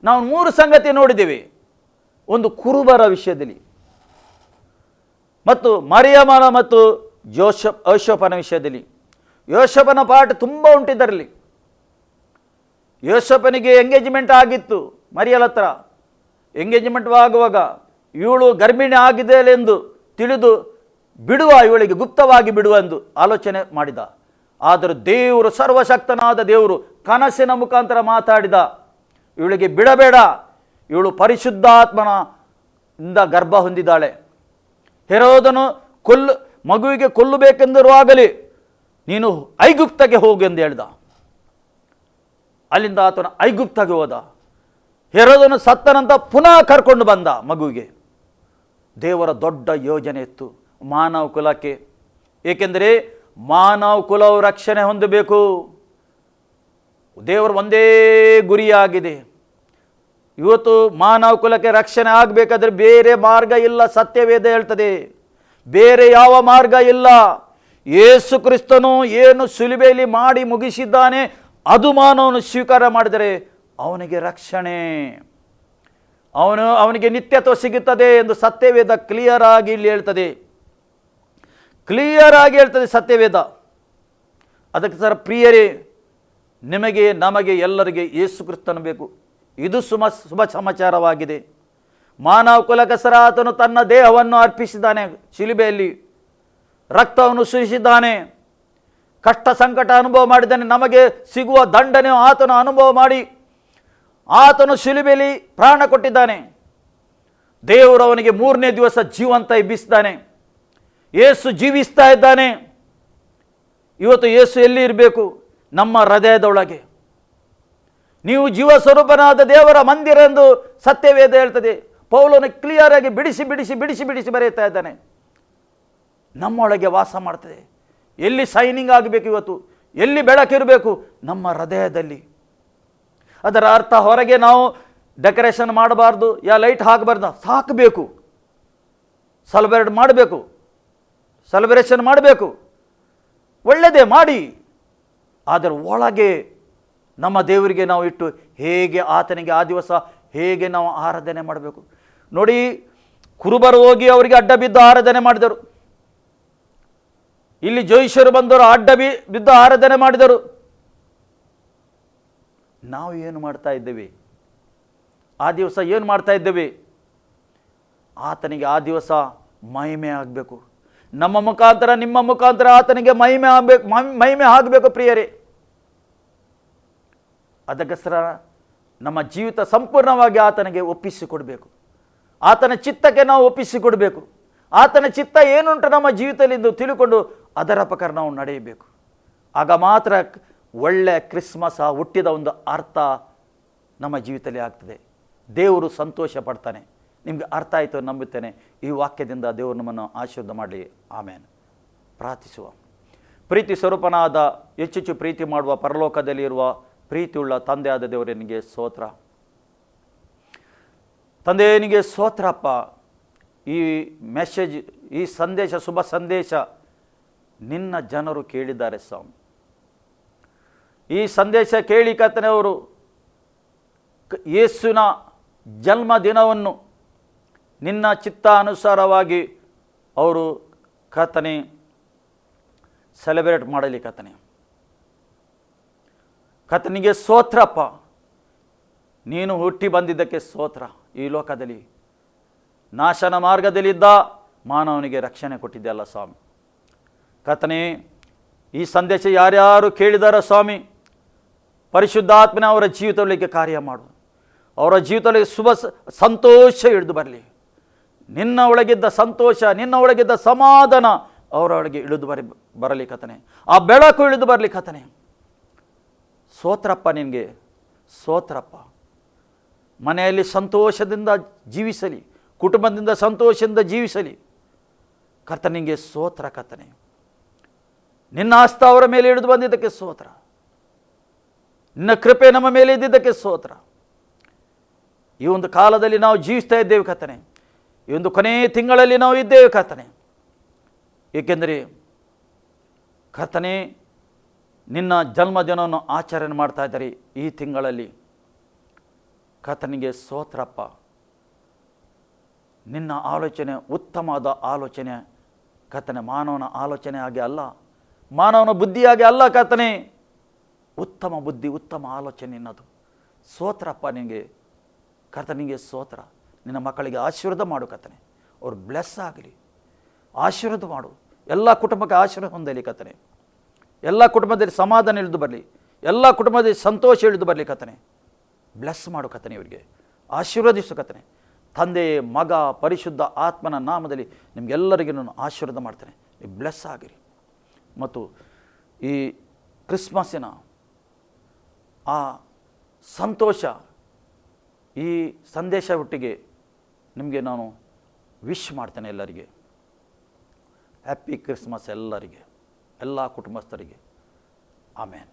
Speaker 3: ನಾವು 3 ಸಂಗತಿ ನೋಡಿದ್ದೇವೆ. ಒಂದು ಕುರುಬರ ವಿಷಯದಲ್ಲಿ, ಮತ್ತು ಮರಿಯಮನ ಮತ್ತು ಯೋಸೇಫನ ವಿಷಯದಲ್ಲಿ. ಯೋಸೇಫನ ಪಾಠ ತುಂಬ ಉಂಟಿದ್ದರಲ್ಲಿ. ಯೋಸೇಫನಿಗೆ ಎಂಗೇಜ್ಮೆಂಟ್ ಆಗಿತ್ತು ಮರಿಯಲ ಹತ್ರ. ಎಂಗೇಜ್ಮೆಂಟ್ ಆಗುವಾಗ ಇವಳು ಗರ್ಭಿಣಿ ಆಗಿದೆ ಎಂದು ತಿಳಿದು ಇವಳಿಗೆ ಗುಪ್ತವಾಗಿ ಬಿಡುವ ಎಂದು ಆಲೋಚನೆ ಮಾಡಿದ. ಆದರೆ ದೇವರು, ಸರ್ವಶಕ್ತನಾದ ದೇವರು ಕನಸಿನ ಮುಖಾಂತರ ಮಾತಾಡಿದ, ಇವಳಿಗೆ ಬಿಡಬೇಡ, ಇವಳು ಪರಿಶುದ್ಧಾತ್ಮನಿಂದ ಗರ್ಭ ಹೊಂದಿದ್ದಾಳೆ. ಹೆರೋದನು ಮಗುವಿಗೆ ಕೊಲ್ಲಬೇಕೆಂದಿರುವಾಗಲೇ ನೀನು ಐಗುಪ್ತಗೆ ಹೋಗು ಎಂದು ಹೇಳಿದ. ಅಲ್ಲಿಂದ ಆತನು ಐಗುಪ್ತಗೆ ಹೋದ. ಹೆರೋದನು ಸತ್ತನಂತ ಪುನಃ ಕರ್ಕೊಂಡು ಬಂದ ಮಗುವಿಗೆ. ದೇವರ ದೊಡ್ಡ ಯೋಜನೆ ಇತ್ತು ಮಾನವ ಕುಲಕ್ಕೆ. ಏಕೆಂದರೆ ಮಾನವ ಕುಲವು ರಕ್ಷಣೆ ಹೊಂದಬೇಕು. ದೇವರ ಒಂದೇ ಗುರಿಯಾಗಿದೆ. ಇವತ್ತು ಮಾನವ ಕುಲಕ್ಕೆ ರಕ್ಷಣೆ ಆಗಬೇಕಾದ್ರೆ ಬೇರೆ ಮಾರ್ಗ ಇಲ್ಲ. ಸತ್ಯವೇದ ಹೇಳ್ತದೆ, ಬೇರೆ ಯಾವ ಮಾರ್ಗ ಇಲ್ಲ. ಯೇಸು ಕ್ರಿಸ್ತನು ಏನು ಶಿಲುಬೆಯಲ್ಲಿ ಮಾಡಿ ಮುಗಿಸಿದ್ದಾನೆ ಅದು ಮಾನವನು ಸ್ವೀಕಾರ ಮಾಡಿದರೆ ಅವನಿಗೆ ರಕ್ಷಣೆ, ಅವನಿಗೆ ನಿತ್ಯತ್ವ ಸಿಗುತ್ತದೆ ಎಂದು ಸತ್ಯವೇದ ಕ್ಲಿಯರ್ ಆಗಿ ಇಲ್ಲಿ ಹೇಳ್ತದೆ. ಕ್ಲಿಯರ್ ಆಗಿ ಹೇಳ್ತದೆ ಸತ್ಯವೇದ. ಅದಕ್ಕೆ ಸರ್ ಪ್ರಿಯರೇ, ನಿಮಗೆ ನಮಗೆ ಎಲ್ಲರಿಗೆ ಯೇಸು ಕ್ರಿಸ್ತನು ಬೇಕು. ಇದು ಶುಭ ಸಮಾಚಾರವಾಗಿದೆ. ಮಾನವ ಕುಲಕಸರ ಆತನು ತನ್ನ ದೇಹವನ್ನು ಅರ್ಪಿಸಿದ್ದಾನೆ. ಶಿಲುಬೆಯಲ್ಲಿ ರಕ್ತವನ್ನು ಸುರಿಸಿದ್ದಾನೆ. ಕಷ್ಟ ಸಂಕಟ ಅನುಭವ ಮಾಡಿದ್ದಾನೆ. ನಮಗೆ ಸಿಗುವ ದಂಡನೆ ಆತನು ಅನುಭವ ಮಾಡಿ ಆತನು ಶಿಲುಬೆಯಲ್ಲಿ ಪ್ರಾಣ ಕೊಟ್ಟಿದ್ದಾನೆ. ದೇವರು ಅವನಿಗೆ 3ನೇ ದಿವಸ ಜೀವಂತ ಎಬ್ಬಿಸಿದ್ದಾನೆ. ಯೇಸು ಜೀವಿಸ್ತಾ ಇದ್ದಾನೆ. ಇವತ್ತು ಯೇಸು ಎಲ್ಲಿ ಇರಬೇಕು? ನಮ್ಮ ಹೃದಯದೊಳಗೆ. ನೀವು ಜೀವ ಸ್ವರೂಪನಾದ ದೇವರ ಮಂದಿರ ಎಂದು ಸತ್ಯವೇದ ಹೇಳ್ತದೆ. ಪೌಲನು ಕ್ಲಿಯರ್ ಆಗಿ ಬಿಡಿಸಿ ಬರೆಯುತ್ತಾ ಇದ್ದಾನೆ. ನಮ್ಮೊಳಗೆ ವಾಸ ಮಾಡ್ತದೆ. ಎಲ್ಲಿ ಶೈನಿಂಗ್ ಆಗಬೇಕು? ಇವತ್ತು ಎಲ್ಲಿ ಬೆಳಕಿರಬೇಕು? ನಮ್ಮ ಹೃದಯದಲ್ಲಿ. ಅದರ ಅರ್ಥ ಹೊರಗೆ ನಾವು ಡೆಕೋರೇಷನ್ ಮಾಡಬಾರ್ದು, ಯಾ ಲೈಟ್ ಹಾಕಬಾರ್ದು, ಸಾಕಬೇಕು, ಸೆಲೆಬ್ರೇಷನ್ ಮಾಡಬೇಕು, ಒಳ್ಳೆಯದೇ ಮಾಡಿ. ಆದರೆ ಒಳಗೆ ನಮ್ಮ ದೇವರಿಗೆ ನಾವು ಇಟ್ಟು ಹೇಗೆ ಆತನಿಗೆ ಆ ದಿವಸ ಹೇಗೆ ನಾವು ಆರಾಧನೆ ಮಾಡಬೇಕು ನೋಡಿ. ಕುರುಬರು ಹೋಗಿ ಅವರಿಗೆ ಅಡ್ಡ ಬಿದ್ದು ಆರಾಧನೆ ಮಾಡಿದರು. ಇಲ್ಲಿ ಜೋಯಿಷರು ಬಂದವರು ಅಡ್ಡ ಬಿದ್ದು ಆರಾಧನೆ ಮಾಡಿದರು. ನಾವು ಏನು ಮಾಡ್ತಾ ಇದ್ದೇವೆ? ಆ ದಿವಸ ಏನು ಮಾಡ್ತಾ ಇದ್ದೇವೆ? ಆತನಿಗೆ ಆ ದಿವಸ ಮಹಿಮೆ ಆಗಬೇಕು. ನಮ್ಮ ಮುಖಾಂತರ, ನಿಮ್ಮ ಮುಖಾಂತರ ಆತನಿಗೆ ಮಹಿಮೆ ಆಗಬೇಕು ಪ್ರಿಯರೇ. ಅದಕ್ಕೋಸ್ಕರ ನಮ್ಮ ಜೀವಿತ ಸಂಪೂರ್ಣವಾಗಿ ಆತನಿಗೆ ಒಪ್ಪಿಸಿಕೊಡಬೇಕು. ಆತನ ಚಿತ್ತಕ್ಕೆ ನಾವು ಒಪ್ಪಿಸಿಕೊಡಬೇಕು. ಆತನ ಚಿತ್ತ ಏನುಂಟು ನಮ್ಮ ಜೀವಿತದಲ್ಲಿ ಎಂದು ತಿಳ್ಕೊಂಡು ಅದರ ಪ್ರಕಾರ ನಾವು ನಡೆಯಬೇಕು. ಆಗ ಮಾತ್ರ ಒಳ್ಳೆಯ ಕ್ರಿಸ್ಮಸ್ ಹುಟ್ಟಿದ ಒಂದು ಅರ್ಥ ನಮ್ಮ ಜೀವಿತದಲ್ಲಿ ಆಗ್ತದೆ. ದೇವರು ಸಂತೋಷ ಪಡ್ತಾನೆ. ನಿಮಗೆ ಅರ್ಥ ಆಯಿತು ನಂಬುತ್ತೇನೆ. ಈ ವಾಕ್ಯದಿಂದ ದೇವರು ನಮ್ಮನ್ನು ಆಶೀರ್ವಾದ ಮಾಡಲಿ. ಆಮೇನ್. ಪ್ರಾರ್ಥಿಸುವ. ಪ್ರೀತಿ ಸ್ವರೂಪನಾದ ಹೆಚ್ಚೆಚ್ಚು ಪ್ರೀತಿ ಮಾಡುವ ಪರಲೋಕದಲ್ಲಿರುವ ಪ್ರೀತಿಯುಳ್ಳ ತಂದೆಯಾದ ದೇವರನಿಗೆ ಸ್ತೋತ್ರ. ತಂದೆಯನಿಗೆ ಸ್ತೋತ್ರಪ್ಪ. ಈ ಮೆಸೇಜ್, ಈ ಸಂದೇಶ, ಶುಭ ಸಂದೇಶ ನಿನ್ನ ಜನರು ಕೇಳಿದ್ದಾರೆ ಸ್ವಾಮಿ. ಈ ಸಂದೇಶ ಕೇಳಿ ಕರ್ತನೇ ಅವರು ಯೇಸುವಿನ ಜನ್ಮದಿನವನ್ನು ನಿನ್ನ ಚಿತ್ತಾನುಸಾರವಾಗಿ ಅವರು ಕರ್ತನೇ ಸೆಲೆಬ್ರೇಟ್ ಮಾಡಲಿ ಕರ್ತನೇ. ಕರ್ತನಿಗೆ ಸ್ತೋತ್ರಪ್ಪ. ನೀನು ಹುಟ್ಟಿ ಬಂದಿದ್ದಕ್ಕೆ ಸ್ತೋತ್ರ. ಈ ಲೋಕದಲ್ಲಿ ನಾಶನ ಮಾರ್ಗದಲ್ಲಿದ್ದ ಮಾನವನಿಗೆ ರಕ್ಷಣೆ ಕೊಟ್ಟಿದ್ದೆಯಲ್ಲ ಸ್ವಾಮಿ. ಕರ್ತನೇ, ಈ ಸಂದೇಶ ಯಾರ್ಯಾರು ಕೇಳಿದಾರ ಸ್ವಾಮಿ, ಪರಿಶುದ್ಧಾತ್ಮನ ಅವರ ಜೀವಿತಗಳಿಗೆ ಕಾರ್ಯ ಮಾಡು. ಅವರ ಜೀವಿತದಲ್ಲಿ ಸಂತೋಷ ಇಳಿದು ಬರಲಿ. ನಿನ್ನ ಒಳಗಿದ್ದ ಸಂತೋಷ, ನಿನ್ನ ಒಳಗಿದ್ದ ಸಮಾಧಾನ ಅವರೊಳಗೆ ಇಳಿದು ಬರಲಿ ಕರ್ತನೇ. ಆ ಬೆಳಕು ಇಳಿದು ಬರಲಿ ಕರ್ತನೇ. ಸ್ತೋತ್ರಪ್ಪ, ನಿನಗೆ ಸ್ತೋತ್ರಪ್ಪ. ಮನೆಯಲ್ಲಿ ಸಂತೋಷದಿಂದ ಜೀವಿಸಲಿ, ಕುಟುಂಬದಿಂದ ಸಂತೋಷದಿಂದ ಜೀವಿಸಲಿ. ಕರ್ತನಿಗೆ ಸ್ತೋತ್ರ ಕರ್ತನೇ. ನಿನ್ನ ಹಸ್ತ ಅವರ ಮೇಲೆ ಇಳಿದು ಬಂದಿದ್ದಕ್ಕೆ ಸ್ತೋತ್ರ. ನಿನ್ನ ಕೃಪೆ ನಮ್ಮ ಮೇಲೆ ಇದ್ದಿದ್ದಕ್ಕೆ ಸ್ತೋತ್ರ. ಈ ಒಂದು ಕಾಲದಲ್ಲಿ ನಾವು ಜೀವಿಸ್ತಾ ಇದ್ದೇವೆ ಕರ್ತನೇ. ಈ ಒಂದು ಕೊನೆಯ ತಿಂಗಳಲ್ಲಿ ನಾವು ಇದ್ದೇವೆ ಕರ್ತನೇ. ಏಕೆಂದರೆ ಕರ್ತನೇ, ನಿನ್ನ ಜನ್ಮದಿನವನ್ನು ಆಚರಣೆ ಮಾಡ್ತಾ ಇದ್ದಾರೆ ಈ ತಿಂಗಳಲ್ಲಿ. ಕರ್ತನಿಗೆ ಸ್ತೋತ್ರಪ್ಪ. ನಿನ್ನ ಆಲೋಚನೆ ಉತ್ತಮವಾದ ಆಲೋಚನೆ ಕರ್ತನೆ. ಮಾನವನ ಆಲೋಚನೆ ಹಾಗೆ ಅಲ್ಲ, ಮಾನವನ ಬುದ್ಧಿಯಾಗೆ ಅಲ್ಲ ಕರ್ತನೆ. ಉತ್ತಮ ಬುದ್ಧಿ, ಉತ್ತಮ ಆಲೋಚನೆ ನಿನ್ನದು. ಸ್ತೋತ್ರಪ್ಪ ನಿನಗೆ ಕರ್ತನಿಗೆ ಸ್ತೋತ್ರ. ನಿನ್ನ ಮಕ್ಕಳಿಗೆ ಆಶೀರ್ವಾದ ಮಾಡು ಕರ್ತನೆ. ಅವ್ರು ಬ್ಲೆಸ್ ಆಗಲಿ, ಆಶೀರ್ವಾದ ಮಾಡು. ಎಲ್ಲ ಕುಟುಂಬಕ್ಕೆ ಆಶೀರ್ವಾದ ಹೊಂದಲಿ ಕರ್ತನೆ. ಎಲ್ಲ ಕುಟುಂಬದಲ್ಲಿ ಸಮಾಧಾನ ಇಳಿದು ಬರಲಿ, ಎಲ್ಲ ಕುಟುಂಬದಲ್ಲಿ ಸಂತೋಷ ಇಳಿದು ಬರಲಿ ಕರ್ತನೆ. ಬ್ಲೆಸ್ ಮಾಡು ಕರ್ತನೆ, ಇವರಿಗೆ ಆಶೀರ್ವದಿಸು ಕರ್ತನೆ. ತಂದೆ, ಮಗ, ಪರಿಶುದ್ಧ ಆತ್ಮನ ನಾಮದಲ್ಲಿ ನಿಮಗೆಲ್ಲರಿಗೂ ನಾನು ಆಶೀರ್ವಾದ ಮಾಡ್ತೇನೆ. ನೀವು ಬ್ಲೆಸ್ ಆಗಿರಿ. ಮತ್ತು ಈ ಕ್ರಿಸ್ಮಸ್ಸಿನ ಆ ಸಂತೋಷ, ಈ ಸಂದೇಶ ಒಟ್ಟಿಗೆ ನಿಮಗೆ ನಾನು ವಿಶ್ ಮಾಡ್ತೇನೆ ಎಲ್ಲರಿಗೆ. ಹ್ಯಾಪಿ ಕ್ರಿಸ್ಮಸ್ ಎಲ್ಲರಿಗೆ, ಎಲ್ಲ ಕುಟುಂಬಸ್ಥರಿಗೆ. ಆಮೇನ್.